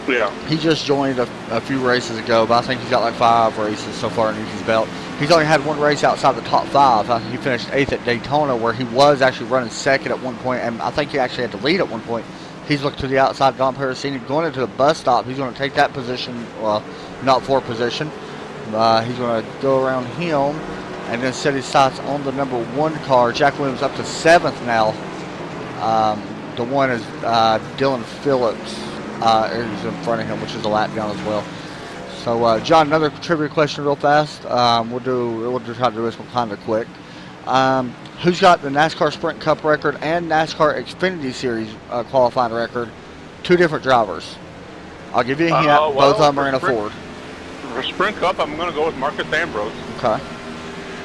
Yeah. He just joined a few races ago, but I think he's got like 5 races so far underneath his belt. He's only had 1 race outside the top 5. He finished 8th at Daytona, where he was actually running 2nd at one point, and I think he actually had to lead at one point. He's looked to the outside, Don Pericini going into the bus stop. He's going to take that position, well, not 4th position. He's going to go around him and then set his sights on the number 1 car. Jack Williams up to 7th now. The 1 is Dylan Phillips. Is in front of him, which is a lap down as well. So, John, another trivia question real fast. We'll try to do this one kind of quick. Who's got the NASCAR Sprint Cup record and NASCAR Xfinity Series qualifying record? 2 different drivers. I'll give you a hint. Both of them are in a Ford. For Sprint Cup, I'm going to go with Marcus Ambrose. Okay.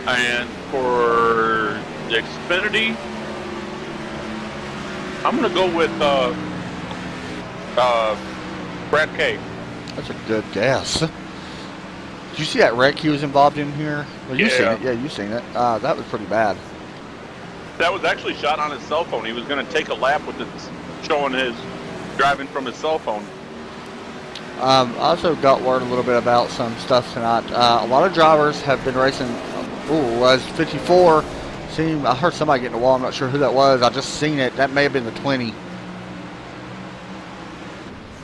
And for the Xfinity, I'm going to go with Brad K. That's a good guess. Did you see that wreck he was involved in here? Well, you seen it. Yeah, you seen it. That was pretty bad. That was actually shot on his cell phone. He was going to take a lap with it, showing his driving from his cell phone. I also got word a little bit about some stuff tonight. A lot of drivers have been racing. Was 54. I heard somebody getting a wall. I'm not sure who that was. I just seen it. That may have been the 20.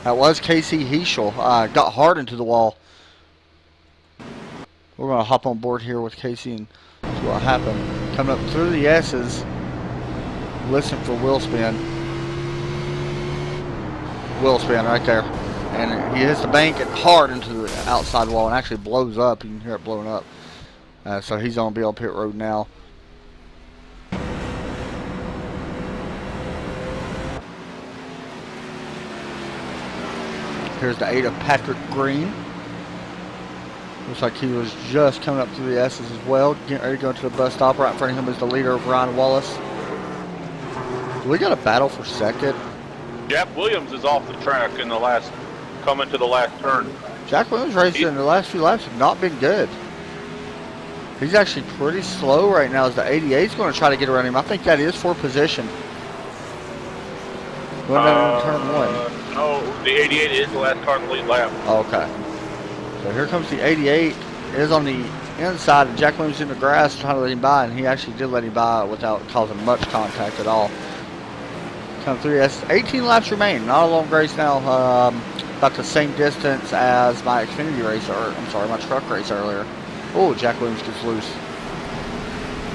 That was Casey Heschel. Got hard into the wall. We're going to hop on board here with Casey and see what happened. Coming up through the S's. Listen for wheel spin. Wheel spin right there. And he hits the bank and hard into the outside wall and actually blows up. You can hear it blowing up. So he's on BL Pit Road now. Here's the 8 of Patrick Green. Looks like he was just coming up through the S's as well. Getting ready to go to the bus stop. Right in front of him is the leader of Ryan Wallace. We got a battle for second. Jack Williams is off the track in the last, coming to the last turn. Jack Williams racing in the last few laps have not been good. He's actually pretty slow right now as the 88 is going to try to get around him. I think that is for position. Going down in turn 1. No, the 88 is the last car in the lead lap. Okay. So here comes the 88. It is on the inside, and Jack Williams in the grass trying to let him by, and he actually did let him by without causing much contact at all. Come through. Yes, 18 laps remain. Not a long race now. About the same distance as my Xfinity race, or I'm sorry, my truck race earlier. Oh, Jack Williams gets loose.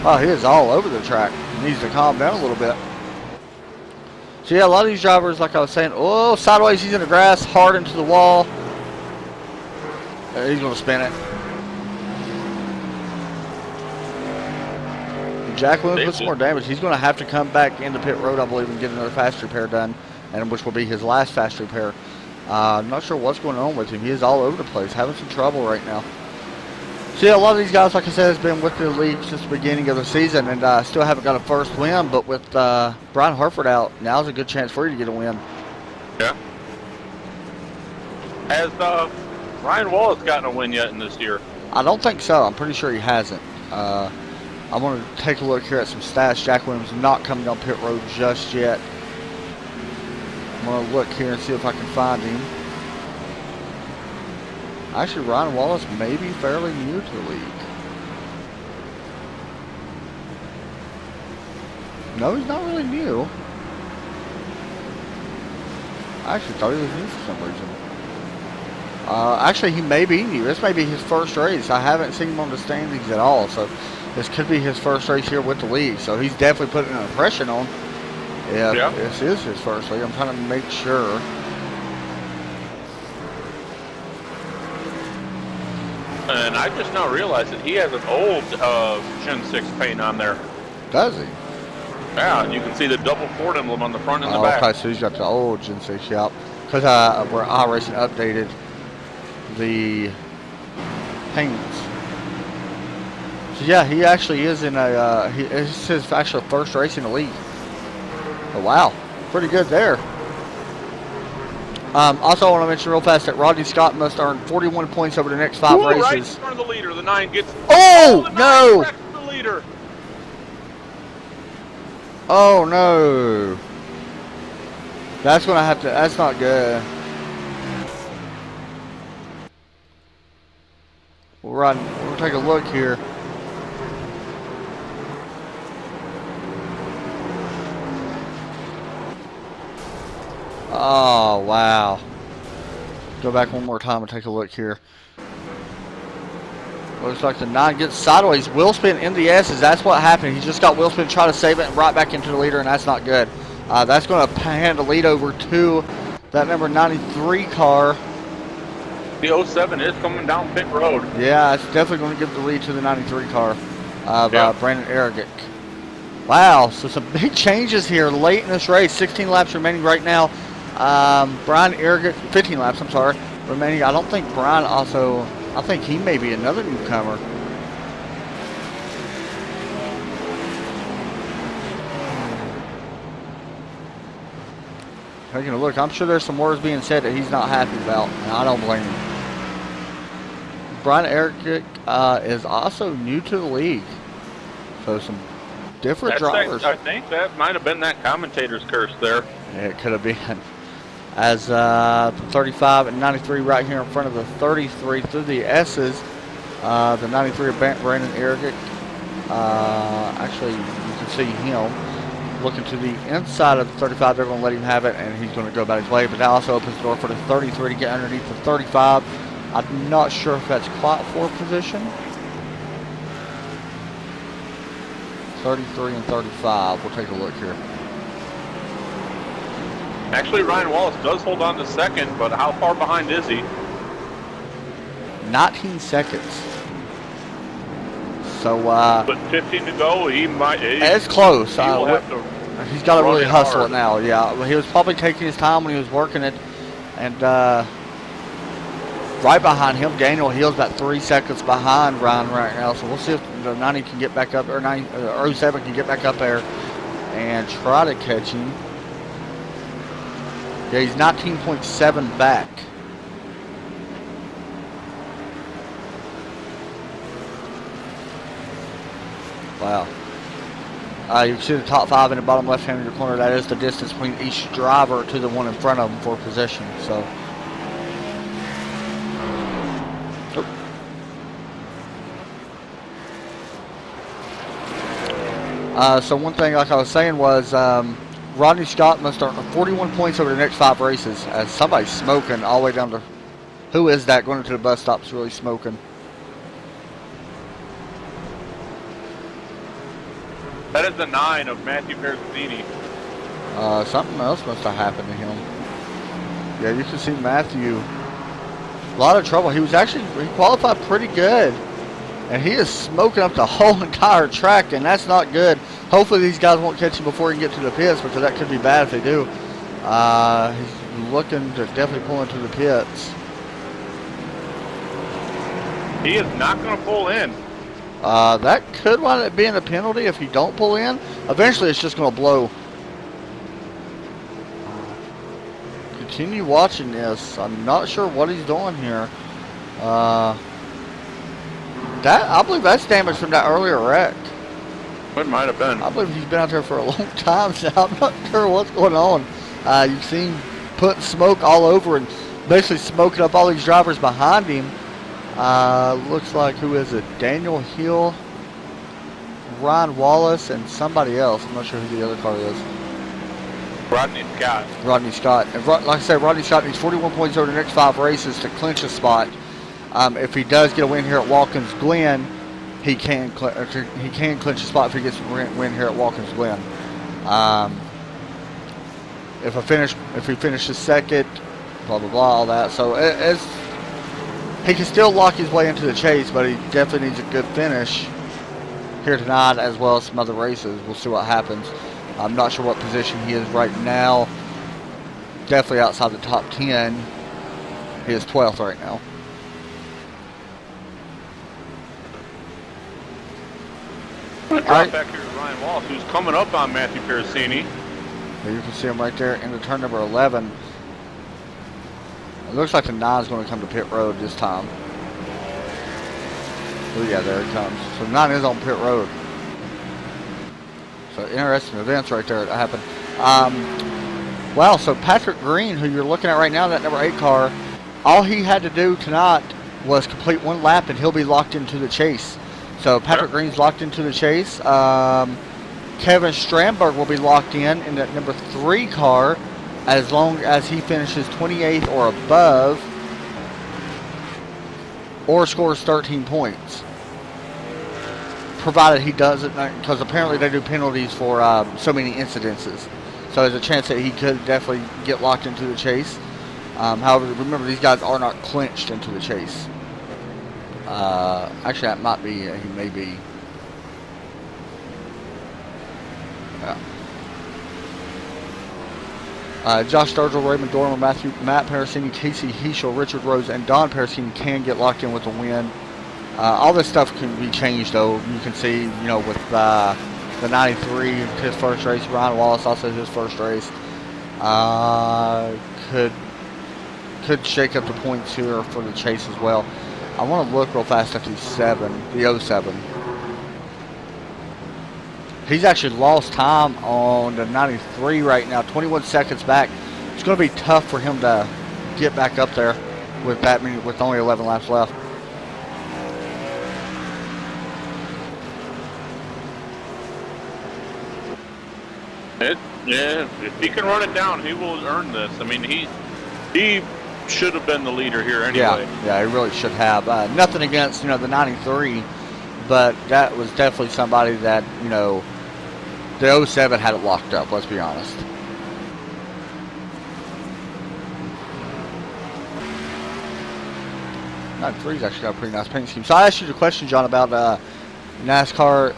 Oh, he is all over the track. He needs to calm down a little bit. So yeah, a lot of these drivers, like I was saying, oh, sideways, he's in the grass, hard into the wall. He's going to spin it. Jack Williams with some more damage. He's going to have to come back into pit road, I believe, and get another fast repair done, and which will be his last fast repair. I'm not sure what's going on with him. He is all over the place, having some trouble right now. So yeah, a lot of these guys, like I said, has been with the league since the beginning of the season, and still haven't got a first win. But with Brian Harford out, now's a good chance for you to get a win. Yeah. Has Ryan Wallace gotten a win yet in this year? I don't think so. I'm pretty sure he hasn't. I want to take a look here at some stats. Jack Williams not coming down pit road just yet. I'm going to look here and see if I can find him. Actually, Ryan Wallace may be fairly new to the league. No, he's not really new. I actually thought he was new for some reason. Actually, he may be new. This may be his first race. I haven't seen him on the standings at all, so this could be his first race here with the league. So he's definitely putting an impression on. Yeah, this is his first league. I'm trying to make sure. And I just now realized that he has an old Gen 6 paint on there. Does he? Yeah, and you can see the double Ford emblem on the front and the back. Okay, so he's got the old Gen 6, yep. Because where iRacing updated the paints. So yeah, he actually is in a, it's his actual first race in the league. Oh wow, pretty good there. Also, I want to mention real fast that Rodney Scott must earn 41 points over the next 5 races. Right in front of the leader, the 9 gets. Oh, no! Wrecks the leader. Oh no! That's gonna have to. That's not good. We'll take a look here. Oh, wow. Go back one more time and take a look here. Looks like the 9 gets sideways. Wheel spin in the S's. That's what happened. He just got wheel spin, try to save it, and right back into the leader, and that's not good. That's going to hand the lead over to that number 93 car. The 07 is coming down pit road. Yeah, it's definitely going to give the lead to the 93 car of Brandon Aragic. Wow, so some big changes here late in this race. 16 laps remaining right now. Brian Aragic, 15 laps, I'm sorry, remaining. I don't think Brian also, I think he may be another newcomer. taking a look. I'm sure there's some words being said that he's not happy about, and I don't blame him. Brian Eric is also new to the league, so some different drivers. I think that might have been that commentator's curse there. Yeah, it could have been. As 35 and 93 right here in front of the 33 through the S's. The 93 of Brandon Eric. Actually, you can see him looking to the inside of the 35. They're going to let him have it, and he's going to go about his way. But that also opens the door for the 33 to get underneath the 35. I'm not sure if that's quite for position. 33 and 35. We'll take a look here. Actually, Ryan Wallace does hold on to second, but how far behind is he? 19 seconds. So, but 15 to go, he might. It's close. He will have to. He's got to really hustle hard. it now. Yeah, he was probably taking his time when he was working it, and right behind him, Daniel Hill's about 3 seconds behind Ryan right now. So we'll see if the 90 can get back up, or 07 can get back up there and try to catch him. Yeah, he's 19.7 back. Wow. You can see the top 5 in the bottom left-hand of your corner. That is the distance between each driver to the one in front of them for position. So, so one thing, like I was saying, was Rodney Scott must earn 41 points over the next 5 races. As somebody's smoking all the way down to, who is that going into the bus stop? Is really smoking. That is the 9 of Matthew Perezzini. Something else must have happened to him. Yeah, you can see Matthew. A lot of trouble. He qualified pretty good. And he is smoking up the whole entire track, and that's not good. Hopefully these guys won't catch him before he can get to the pits, because that could be bad if they do. He's looking to definitely pull into the pits. He is not going to pull in. That could wind up being a penalty if you don't pull in. Eventually, it's just going to blow. Continue watching this. I'm not sure what he's doing here. I believe that's damage from that earlier wreck. It might have been. I believe he's been out there for a long time now. I'm not sure what's going on. You've seen putting smoke all over and basically smoking up all these drivers behind him. Looks like, who is it? Daniel Hill, Ryan Wallace, and somebody else. I'm not sure who the other car is. Rodney Scott. Rodney Scott. And like I said, Rodney Scott needs 41 points over the next 5 races to clinch a spot. If he does get a win here at Watkins Glen, he can clinch a spot if he gets a win here at Watkins Glen. If he finishes second, blah blah blah, all that. So he can still lock his way into the chase, but he definitely needs a good finish here tonight, as well as some other races. We'll see what happens. I'm not sure what position he is right now. Definitely outside the top 10. He is 12th right now. Drop back here to Ryan Wallace, who's coming up on Matthew Perezzini. You can see him right there into turn number 11. It looks like the 9 is going to come to pit road this time. Oh yeah, there it comes. So 9 is on pit road. So interesting events right there that happened. Well, so Patrick Green, who you're looking at right now, that number 8 car, all he had to do tonight was complete 1 lap and he'll be locked into the chase. So Patrick Green's locked into the chase. Kevin Strandberg will be locked in that number 3 car as long as he finishes 28th or above or scores 13 points. Provided he doesn't, because apparently they do penalties for so many incidences. So there's a chance that he could definitely get locked into the chase. However, remember, these guys are not clinched into the chase. Actually, that might be, he may be. Yeah. Josh Sturgill, Raymond Dormer, Matt Perezzini, Casey Heschel, Richard Rose, and Don Perezzini can get locked in with a win. All this stuff can be changed, though. You can see, with the 93, his first race. Ryan Wallace also his first race. Could shake up the points here for the chase as well. I want to look real fast at the 07. He's actually lost time on the 93 right now, 21 seconds back. It's going to be tough for him to get back up there with with only 11 laps left. Yeah, if he can run it down, he will earn this. I mean, he should have been the leader here anyway. Yeah, he really should have. Nothing against, the 93, but that was definitely somebody that, the 07 had it locked up, let's be honest. '93's actually got a pretty nice paint scheme. So I asked you the question, John, about NASCAR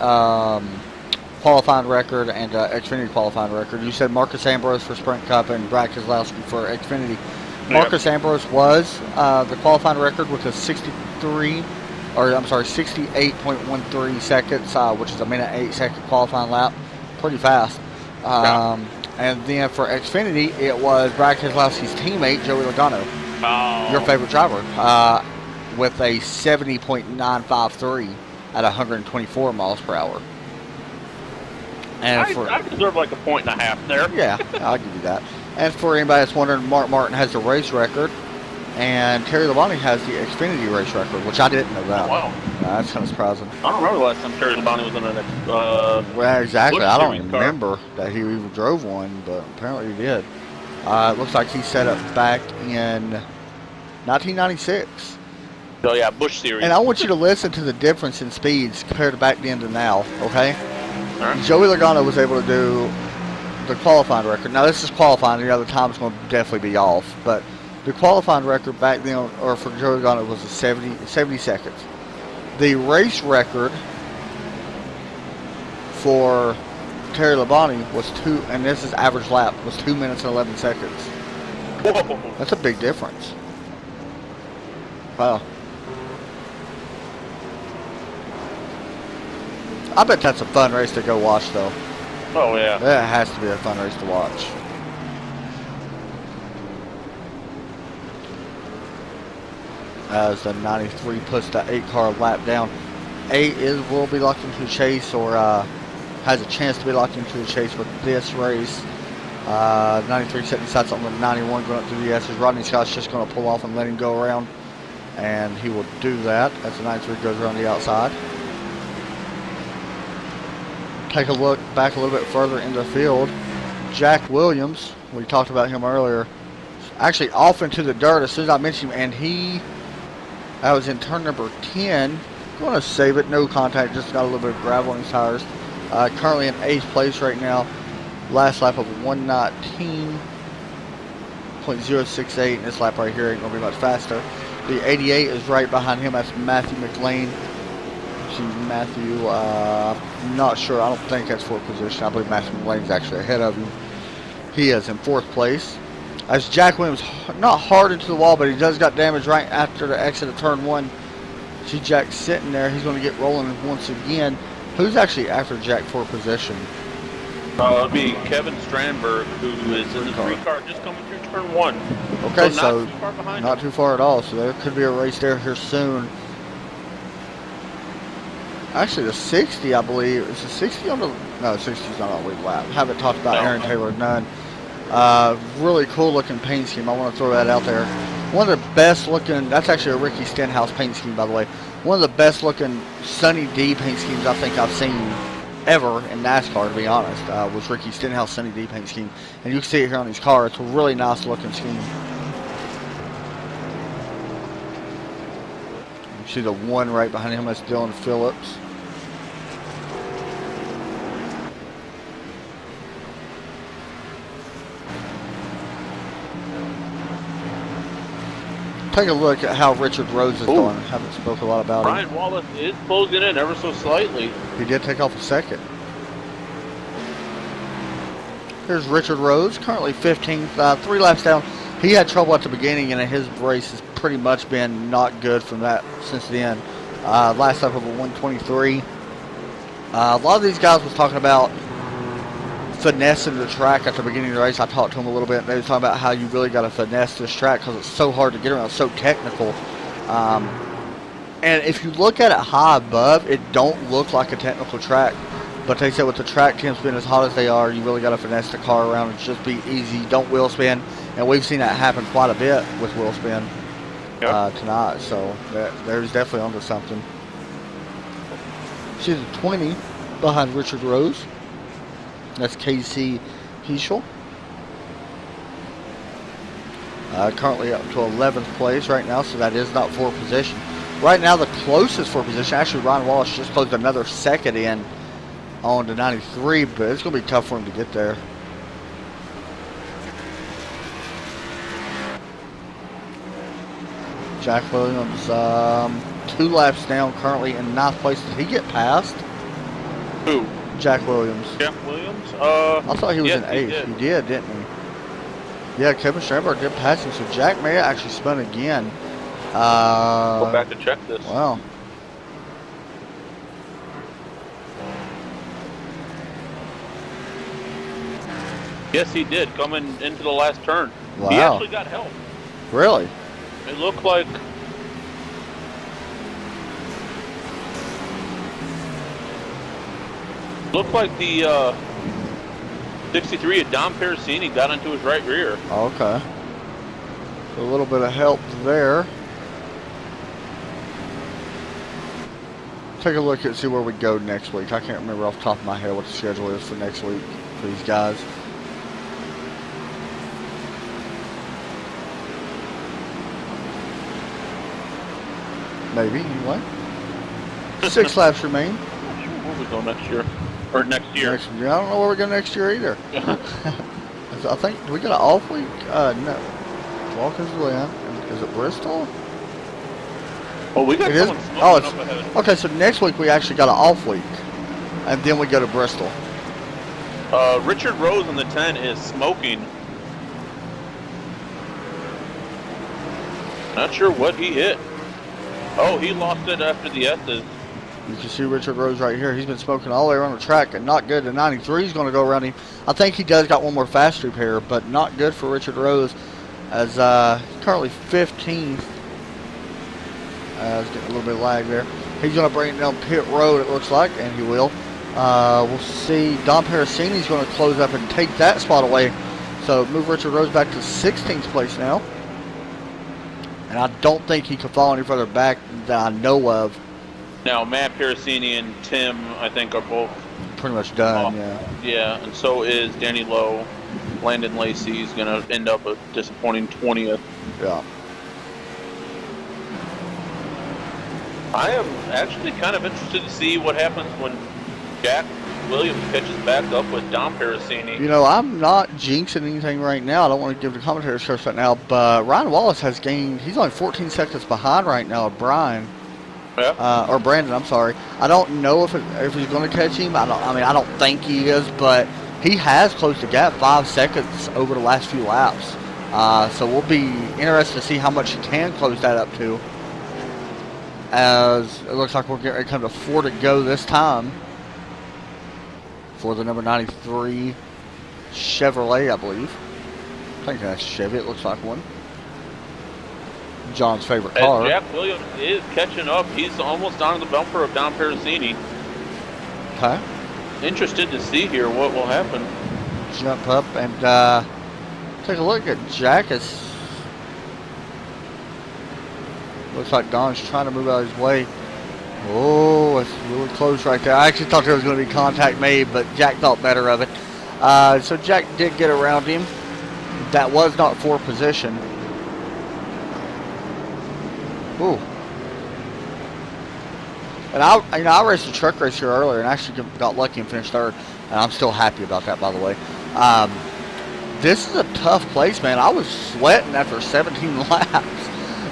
qualifying record and Xfinity qualifying record. You said Marcus Ambrose for Sprint Cup and Brad Keselowski for Xfinity. Marcus Ambrose was the qualifying record with a 68.13 seconds, which is a minute 8-second qualifying lap. Pretty fast. And then for Xfinity, it was Brad Keselowski's teammate, Joey Logano, your favorite driver, with a 70.953 at 124 miles per hour. And I deserve like 1.5 points there. Yeah, I'll give you that. And for anybody that's wondering, Mark Martin has the race record, and Terry Labonte has the Xfinity race record, which I didn't know that. Oh, wow. That's kind of surprising. I don't remember the last time Terry Labonte was in an well, exactly. I don't Series car. remember that he even drove one, but apparently he did. It looks like he set up back in 1996. Oh, yeah, Busch Series. And I want you to listen to the difference in speeds compared to back then to now, okay? All right. Joey Logano was able to do the qualifying record. Now, this is qualifying. The other time's going to definitely be off. But the qualifying record back then, or for Joey Logano, was a 70 seconds. The race record for Terry Labonte was and this is average lap, was 2 minutes and 11 seconds. Whoa. That's a big difference. Wow. I bet that's a fun race to go watch, though. Oh, yeah. That has to be a fun race to watch. As the 93 puts the 8-car lap down. 8 will be locked into the chase, or has a chance to be locked into the chase with this race. 93 setting sights on the 91 going up to the S's. Rodney Scott's just going to pull off and let him go around. And he will do that as the 93 goes around the outside. Take a look back a little bit further in the field. Jack Williams, we talked about him earlier, actually off into the dirt as soon as I mentioned him, and I was in turn number 10. Going to save it, no contact, just got a little bit of gravel on his tires. Currently in 8th place right now. Last lap of 119.068, and this lap right here ain't going to be much faster. The 88 is right behind him. That's Matthew McLean. Matthew, I'm not sure. I don't think that's 4th position. I believe Matthew McLean's actually ahead of him. He is in 4th place. As Jack Williams, not hard into the wall, but he does got damage right after the exit of turn 1. See Jack sitting there. He's going to get rolling once again. Who's actually after Jack for position? It'll be Kevin Strandberg, who is in the 3-car just coming through turn 1. Okay, so not too far behind not him. too far at all. So there could be a race there here soon. Actually, the 60, I believe, is the 60 on the, no, 60's not on the lead lap. Haven't talked about Aaron Taylor, none. Really cool looking paint scheme. I want to throw that out there. One of the best looking, that's actually a Ricky Stenhouse paint scheme, by the way. One of the best looking Sunny D paint schemes I think I've seen ever in NASCAR, to be honest, was Ricky Stenhouse Sunny D paint scheme. And you can see it here on his car. It's a really nice looking scheme. You see the one right behind him, that's Dylan Phillips. Take a look at how Richard Rose is doing. Haven't spoke a lot about him. Brian Wallace is closing in ever so slightly. He did take off a second. Here's Richard Rose, currently 15th, 3 laps down. He had trouble at the beginning, and his race has pretty much been not good from that since then. Last lap of a 123. A lot of these guys was talking about finessing the track at the beginning of the race. I talked to him a little bit, and they were talking about how you really got to finesse this track because it's so hard to get around, it's so technical. And if you look at it high above, it don't look like a technical track. But they said with the track temps being as hot as they are, you really got to finesse the car around and just be easy. Don't wheel spin. And we've seen that happen quite a bit with wheel spin tonight. So there's definitely onto something. She's a 20 behind Richard Rose. That's Casey Heschel. Currently up to 11th place right now, so that is not for position. Right now, the closest for position, actually Ryan Wallace just closed another second in on to 93, but it's going to be tough for him to get there. Jack Williams, 2 laps down, currently in 9th place. Did he get past? Who? Jack Williams. Jack Williams? I thought he was in 8th. He did, didn't he? Yeah, Kevin Stramberg did pass him, so Jack may have actually spun again. Go back to check this. Wow. Yes, he did, coming into the last turn. Wow. He actually got help. Really? It looked like... Looked like the 63 of Dom Pericini got into his right rear. Okay. So a little bit of help there. Take a look and see where we go next week. I can't remember off the top of my head what the schedule is for next week for these guys. Maybe, anyway. 6 laps remain. I'm not sure where we go next year. Or next year. I don't know where we go next year either. I think, do we get an off week? No. Walker's Lynn. Is it Bristol? Oh, we got it someone is? smoking Oh, up it's, ahead. okay, so next week we actually got an off week. And then we go to Bristol. Richard Rose in the 10 is smoking. Not sure what he hit. Oh, he lost it after the S's. You can see Richard Rose right here. He's been smoking all the way around the track and not good. The 93 is going to go around him. I think he does got one more fast repair, but not good for Richard Rose as currently 15th. He's getting a little bit of lag there. He's going to bring it down pit road, it looks like, and he will. We'll see Dom Pericini's going to close up and take that spot away. So move Richard Rose back to 16th place now. And I don't think he could fall any further back that I know of. Now, Matt Pericini and Tim, I think, are both pretty much done, off. Yeah, and so is Danny Lowe. Landon Lacey is going to end up a disappointing 20th. Yeah. I am actually kind of interested to see what happens when Jack Williams catches back up with Dom Pericini. You know, I'm not jinxing anything right now. I don't want to give the commentators curse right now, but Ryan Wallace has gained, he's only 14 seconds behind right now of Brian. Yeah. Or Brandon, I'm sorry. I don't know if he's going to catch him. I don't think he is, but he has closed the gap 5 seconds over the last few laps. So we'll be interested to see how much he can close that up to. As it looks like we're getting ready to come to 4 to go this time for the number 93 Chevrolet, I believe. I think that's Chevy. It looks like one. John's favorite car. As Jack Williams is catching up. He's almost on the bumper of Dom Pericini. Okay. Interested to see here what will happen. Jump up and take a look at Jack. Looks like Don's trying to move out of his way. Oh, it's really close right there. I actually thought there was going to be contact made, but Jack thought better of it. So Jack did get around him. That was not for position. Ooh. And I raced a truck race here earlier and actually got lucky and finished third. And I'm still happy about that, by the way. This is a tough place, man. I was sweating after 17 laps.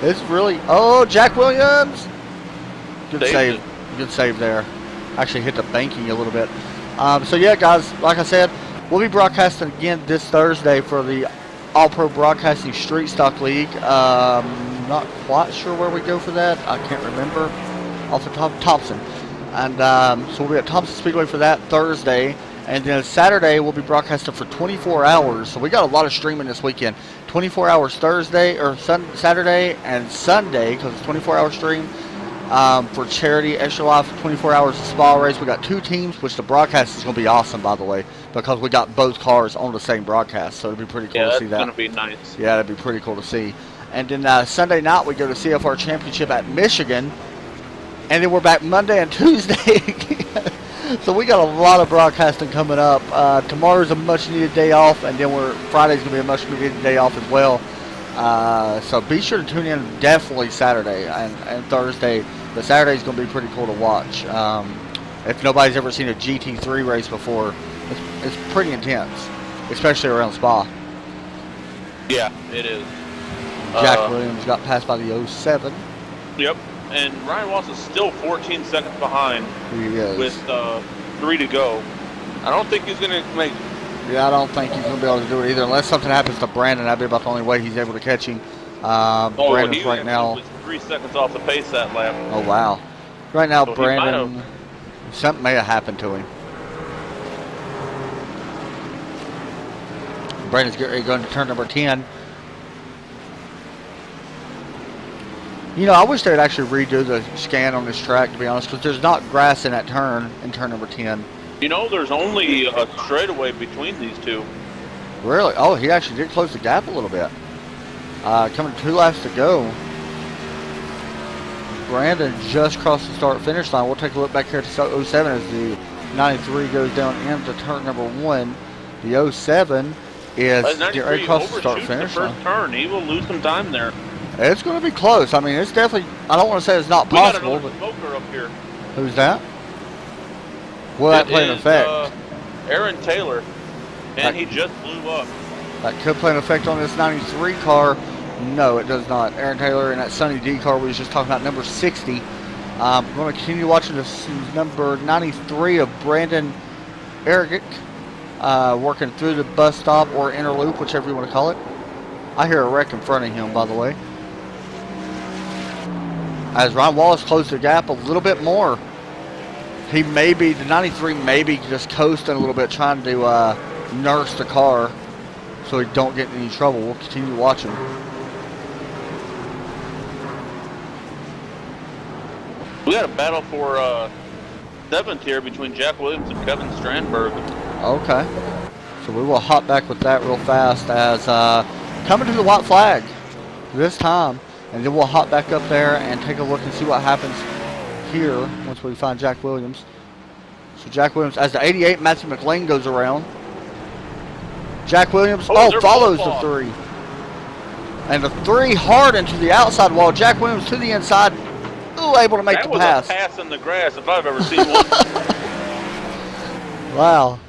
It's really... Oh, Jack Williams! Good save. Good save there. Actually hit the banking a little bit. So, yeah, guys, like I said, we'll be broadcasting again this Thursday for the All-Pro Broadcasting Street Stock League. Not quite sure where we go for that. I can't remember off the top. Thompson. And so we'll be at Thompson Speedway for that Thursday. And then Saturday we'll be broadcasting for 24 hours. So we got a lot of streaming this weekend. 24 hours Thursday or Saturday and Sunday because it's 24-hour stream for charity. Extra Life 24 hours of spa race. We got 2 teams, which the broadcast is going to be awesome, by the way, because we got both cars on the same broadcast. So it'll be pretty cool to see that. Yeah, that's going to be nice. Yeah, that'd be pretty cool to see. And then Sunday night we go to CFR Championship at Michigan. And then we're back Monday and Tuesday. So we got a lot of broadcasting coming up. Tomorrow's a much-needed day off, and then Friday's going to be a much-needed day off as well. So be sure to tune in definitely Saturday and Thursday. But Saturday's going to be pretty cool to watch. If nobody's ever seen a GT3 race before, it's pretty intense, especially around Spa. Yeah, it is. Jack Williams got passed by the 07. Yep. And Ryan Wallace is still 14 seconds behind He is. with 3 to go. I don't think he's going to make it. Yeah, I don't think he's going to be able to do it either. Unless something happens to Brandon, that'd be about the only way he's able to catch him. Brandon's he right now. was 3 seconds off the pace that lap. Oh, wow. Right now, So he Brandon, something may have happened to him. Brandon's going to turn number 10. You know, I wish they would actually redo the scan on this track, to be honest, because there's not grass in that turn, in turn number 10. You know, there's only a straightaway between these two. Really? Oh, he actually did close the gap a little bit. Coming 2 laps to go. Brandon just crossed the start-finish line. We'll take a look back here to 07 as the 93 goes down into turn number 1. The 07 is right across the start-finish line. First turn, he will lose some time there. It's going to be close. I mean, it's definitely, I don't want to say it's not possible. We got another smoker up here. Who's that? Will that play an effect? Aaron Taylor, and he just blew up. That could play an effect on this 93 car. No, it does not. Aaron Taylor in that Sunny D car we was just talking about, number 60. I'm going to continue watching this number 93 of Brandon Aragic, working through the bus stop or inner loop, whichever you want to call it. I hear a wreck in front of him, by the way. As Ryan Wallace closed the gap a little bit more. He may be, the 93 may be just coasting a little bit, trying to nurse the car so he don't get in any trouble. We'll continue watching. We got a battle for 7th here between Jack Williams and Kevin Strandberg. Okay. So we will hop back with that real fast as coming to the white flag this time. And then we'll hop back up there and take a look and see what happens here once we find Jack Williams. So Jack Williams, as the 88 Matthew McLean goes around. Jack Williams, follows the 3. And the 3 hard into the outside wall. Jack Williams to the inside. Ooh, able to make the pass. That was a pass in the grass if I've ever seen one. Wow.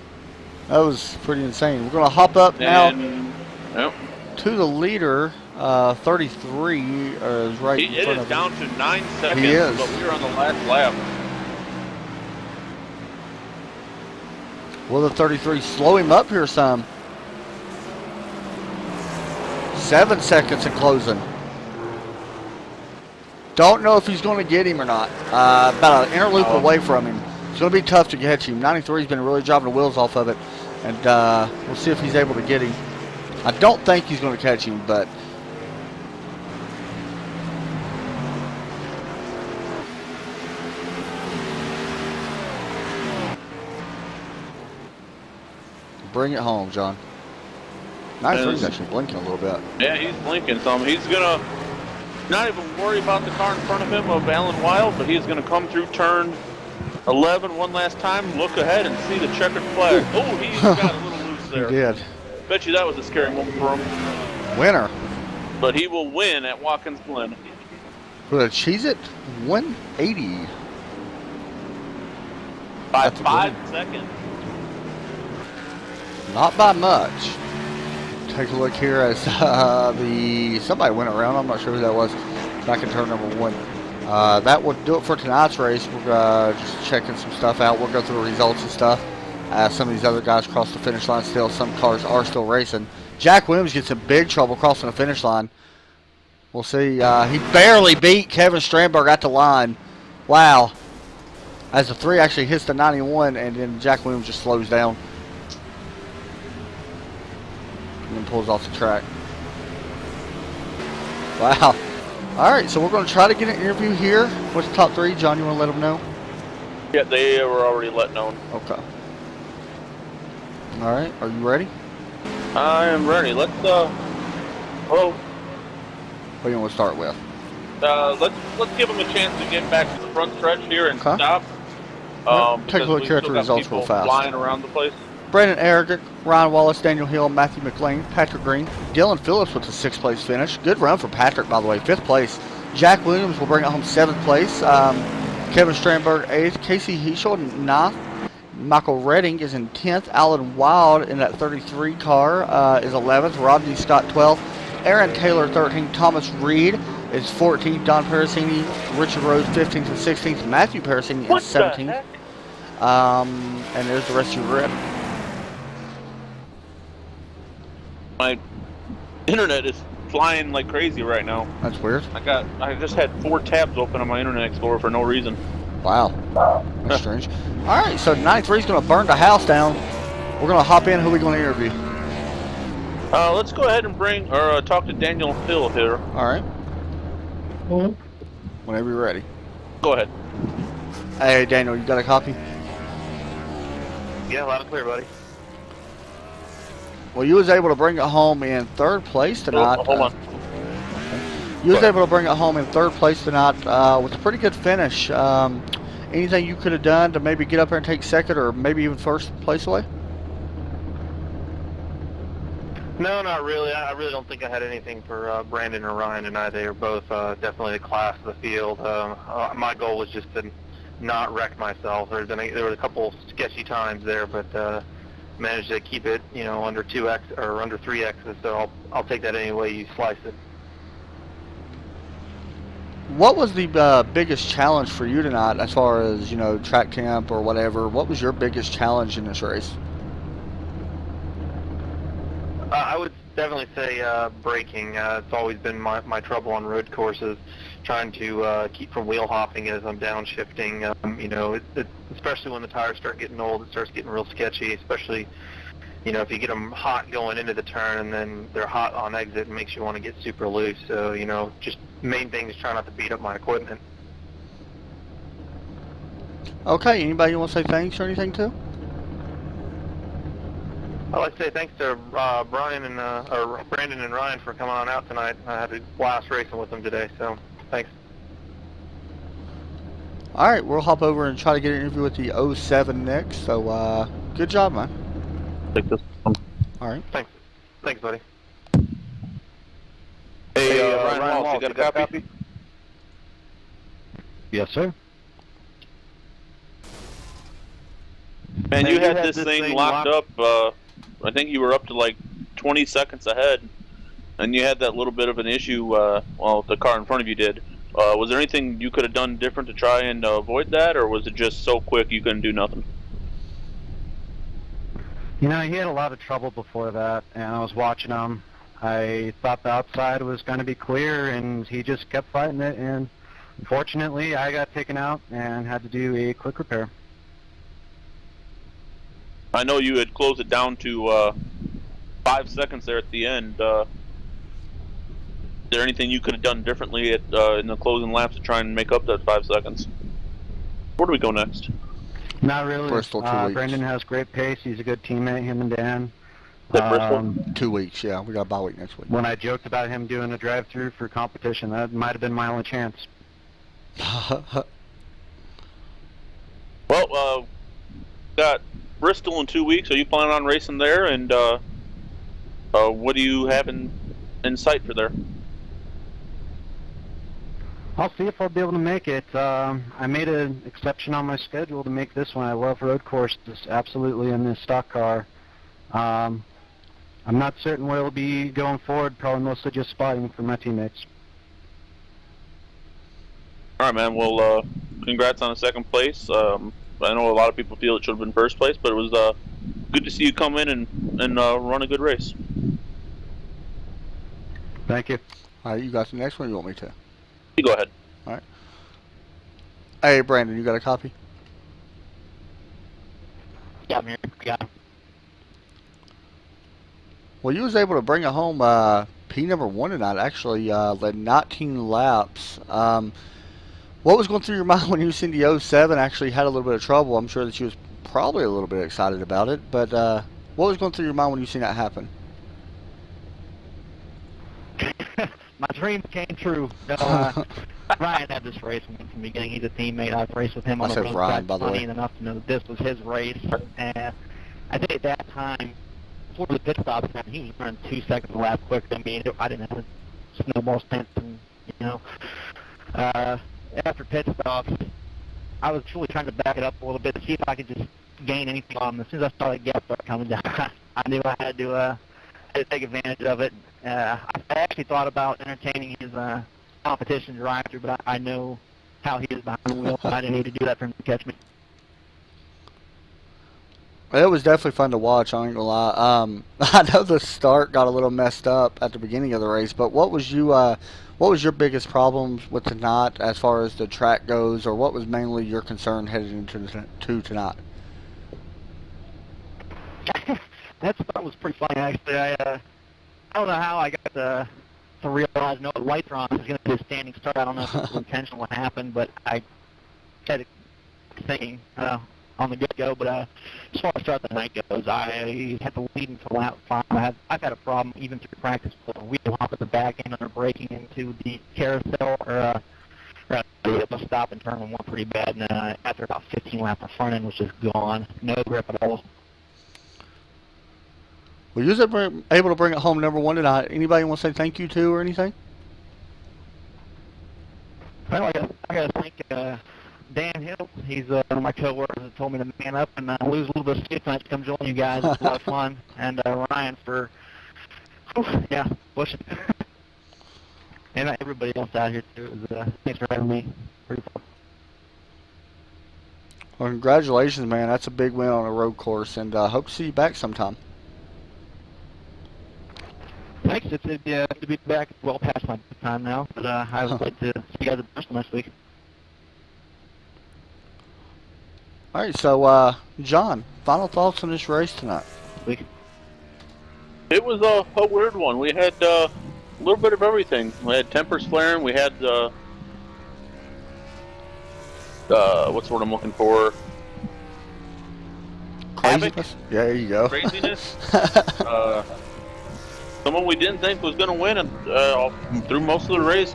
That was pretty insane. We're going to hop up now to the leader. 33 is right in front of him. It is down to 9 seconds, he is. But we're on the last lap. Will the 33 slow him up here some? 7 seconds in closing. Don't know if he's going to get him or not. About an inner loop away from him. It's going to be tough to catch him. 93's been really driving the wheels off of it. And we'll see if he's able to get him. I don't think he's going to catch him, but bring it home, John. 93's actually blinking a little bit. Yeah, he's blinking some. He's going to not even worry about the car in front of him of Alan Wild, but he's going to come through turn 11 one last time, look ahead, and see the checkered flag. Oh, he got a little loose there. He did. Bet you that was a scary moment for him. Winner. But he will win at Watkins Glen. For the Cheez-It 180. By 5 seconds. Not by much. Take a look here as somebody went around. I'm not sure who that was. Back in turn number 1. That will do it for tonight's race. We're just checking some stuff out. We'll go through the results and stuff. Some of these other guys cross the finish line still. Some cars are still racing. Jack Williams gets in big trouble crossing the finish line. We'll see. He barely beat Kevin Strandberg at the line. Wow. As the 3 actually hits the 91, and then Jack Williams just slows down. And then pulls off the track. Wow. Alright, so we're going to try to get an interview here with the top 3. John, you want to let them know? Yeah, they were already let known. Okay. Alright, are you ready? I am ready. Let's oh, What do you want to start with? let's give them a chance to get back to the front stretch here and Okay. stop. Take a because look we've here at still the got results people real fast. flying around the place. Brandon Aragon, Ryan Wallace, Daniel Hill, Matthew McLean, Patrick Green, Dylan Phillips with a 6th place finish. Good run for Patrick, by the way, 5th place. Jack Williams will bring it home 7th place. Kevin Strandberg 8th. Casey Heschel 9th. Michael Redding is in 10th. Alan Wild in that 33 car is 11th. Rodney Scott 12th. Aaron Taylor 13th. Thomas Reed is 14th. Don Parasini, Richard Rose 15th and 16th. Matthew Parasini is 17th. And there's the rest of your grid. My internet is flying like crazy right now. That's weird. I just had 4 tabs open on my Internet Explorer for no reason. Wow. That's strange. All right, so 93 is going to burn the house down. We're going to hop in. Who are we going to interview? Let's go ahead and bring or talk to Daniel Hill here. All right. Whenever you're ready. Go ahead. Hey, Daniel, you got a copy? Yeah, loud and clear, buddy. Well, you was able to bring it home in 3rd place tonight. Hold on. You was able to bring it home in 3rd place tonight with a pretty good finish. Anything you could have done to maybe get up there and take 2nd or maybe even 1st place away? No, not really. I really don't think I had anything for Brandon or Ryan tonight. They were both definitely the class of the field. My goal was just to not wreck myself. There were a couple sketchy times there, but managed to keep it, under 2x or under 3x's. So I'll take that any way you slice it. What was the biggest challenge for you tonight as far as, track temp or whatever? What was your biggest challenge in this race? I would definitely say braking. It's always been my trouble on road courses, trying to keep from wheel hopping as I'm downshifting. Especially when the tires start getting old, it starts getting real sketchy, especially, if you get them hot going into the turn and then they're hot on exit, it makes you want to get super loose. So, just main thing is try not to beat up my equipment. Okay, anybody you want to say thanks or anything to? I'd like to say thanks to Brandon and Ryan for coming on out tonight. I had a blast racing with them today, so thanks. All right, we'll hop over and try to get an interview with the 07 next. So, good job, man. Take this one. All right. Thanks, buddy. Hey, Ryan Walsh, you got a copy? Yes, sir. Man, you had this thing locked up. I think you were up to like 20 seconds ahead, and you had that little bit of an issue. Well, the car in front of you did. Was there anything you could have done different to try and avoid that, or was it just so quick you couldn't do nothing? He had a lot of trouble before that, and I was watching him. I thought the outside was going to be clear, and he just kept fighting it, and unfortunately I got taken out and had to do a quick repair. I know you had closed it down to 5 seconds there at the end. Is there anything you could have done differently in the closing laps to try and make up that 5 seconds? Where do we go next? Not really. Bristol, 2 weeks. Brandon has great pace. He's a good teammate, him and Dan. At Bristol? 2 weeks, yeah. We got a bye week next week. When I joked about him doing a drive-through for competition, that might have been my only chance. Well, got Bristol in 2 weeks. Are you planning on racing there? And what do you have in sight for there? I'll see if I'll be able to make it. I made an exception on my schedule to make this one. I love road courses, absolutely, in this stock car. I'm not certain where it'll be going forward, probably mostly just spotting for my teammates. All right, man. Well, congrats on a 2nd place. I know a lot of people feel it should have been 1st place, but it was good to see you come in and run a good race. Thank you. All right, you got the next one, you want me to? You go ahead. All right. Hey, Brandon, you got a copy? got him here. I got him. Well, you was able to bring it home P number 1 tonight, actually, led 19 laps. What was going through your mind when you seen the 07 actually had a little bit of trouble? I'm sure that you was probably a little bit excited about it, but what was going through your mind when you seen that happen? My dream came true. No, Ryan had this race from the beginning. He's a teammate. I've raced with him on the road Ryan, by the way. funny enough to know that this was his race. And I think at that time, before the pit stops, he ran 2 seconds a lap quicker than me. I didn't have a snowball stint, and after pit stops, I was truly trying to back it up a little bit to see if I could just gain anything on him. As soon as I saw that gap start coming down, I knew I had to take advantage of it. I actually thought about entertaining his competition drive-through, but I know how he is behind the wheel, so I didn't need to do that for him to catch me. It was definitely fun to watch, I ain't gonna lie. I know the start got a little messed up at the beginning of the race, but what was your biggest problems with tonight as far as the track goes, or what was mainly your concern headed into tonight? That start was pretty funny, actually. I don't know how I got to realize no lights are on. It was going to be a standing start. I don't know if it was intentional what happened, but I had it thinking on the get-go. But as far as start the night goes, I had to lead until lap 5. I've had a problem even through practice with a wheel hop at the back end under braking into the carousel or a stop and turn on one pretty bad. And after about 15 laps, the front end was just gone. No grip at all. Well, you was able to bring it home number 1 tonight. Anybody want to say thank you to or anything? Well, I got to thank Dan Hill. He's one of my coworkers that told me to man up and lose a little bit of sleep tonight to come join you guys. It's a lot of fun. And Ryan for, pushing. And everybody else out here, too. Thanks for having me. Pretty fun. Well, congratulations, man. That's a big win on a road course, and hope to see you back sometime. Thanks. It's good to be back. Well past my time now, but I would like to see you guys at Bristol next week. All right, so John, final thoughts on this race tonight? It was a weird one. We had a little bit of everything. We had tempers flaring. We had what's the word I'm looking for? Craziness? Yeah, there you go. Craziness. Someone we didn't think was going to win, and through most of the race,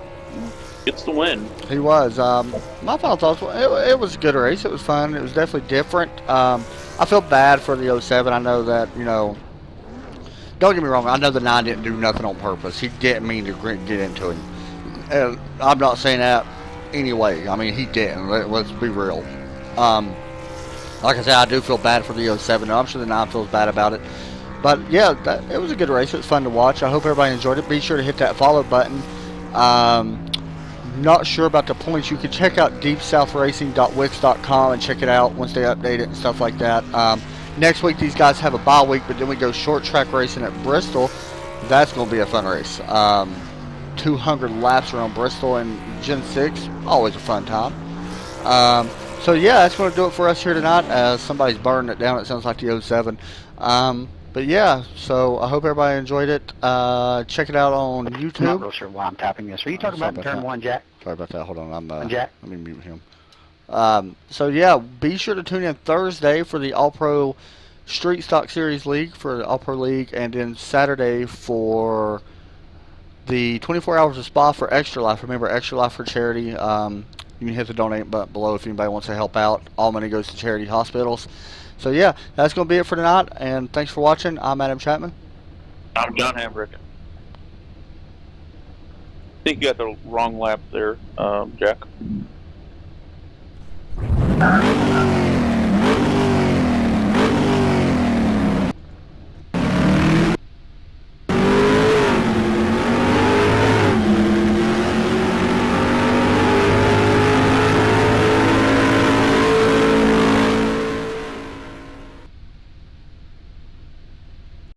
gets the win. He was. My final thoughts, it was a good race. It was fun. It was definitely different. I feel bad for the 07. I know that, don't get me wrong. I know the 9 didn't do nothing on purpose. He didn't mean to get into him. And I'm not saying that anyway. I mean, he didn't. Let's be real. Like I said, I do feel bad for the 07. I'm sure the 9 feels bad about it. But yeah, it was a good race. It was fun to watch. I hope everybody enjoyed it. Be sure to hit that follow button. Not sure about the points. You can check out deepsouthracing.wix.com and check it out once they update it and stuff like that. Next week, these guys have a bye week, but then we go short track racing at Bristol. That's going to be a fun race. 200 laps around Bristol and Gen 6. Always a fun time. So yeah, that's going to do it for us here tonight. Somebody's burning it down. It sounds like the 07. But yeah, so I hope everybody enjoyed it. Check it out on YouTube. I'm not real sure why I'm tapping this. Are you talking about turn 1, Jack? Sorry about that. Hold on. Jack? Let me mute him. So yeah, be sure to tune in Thursday for the All-Pro Street Stock Series League, for the All-Pro League, and then Saturday for the 24 Hours of Spa for Extra Life. Remember, Extra Life for charity. You can hit the donate button below if anybody wants to help out. All money goes to charity hospitals. So yeah, that's going to be it for tonight, and thanks for watching. I'm Adam Chapman. I'm John Hambrick. I think you got the wrong lap there, Jack.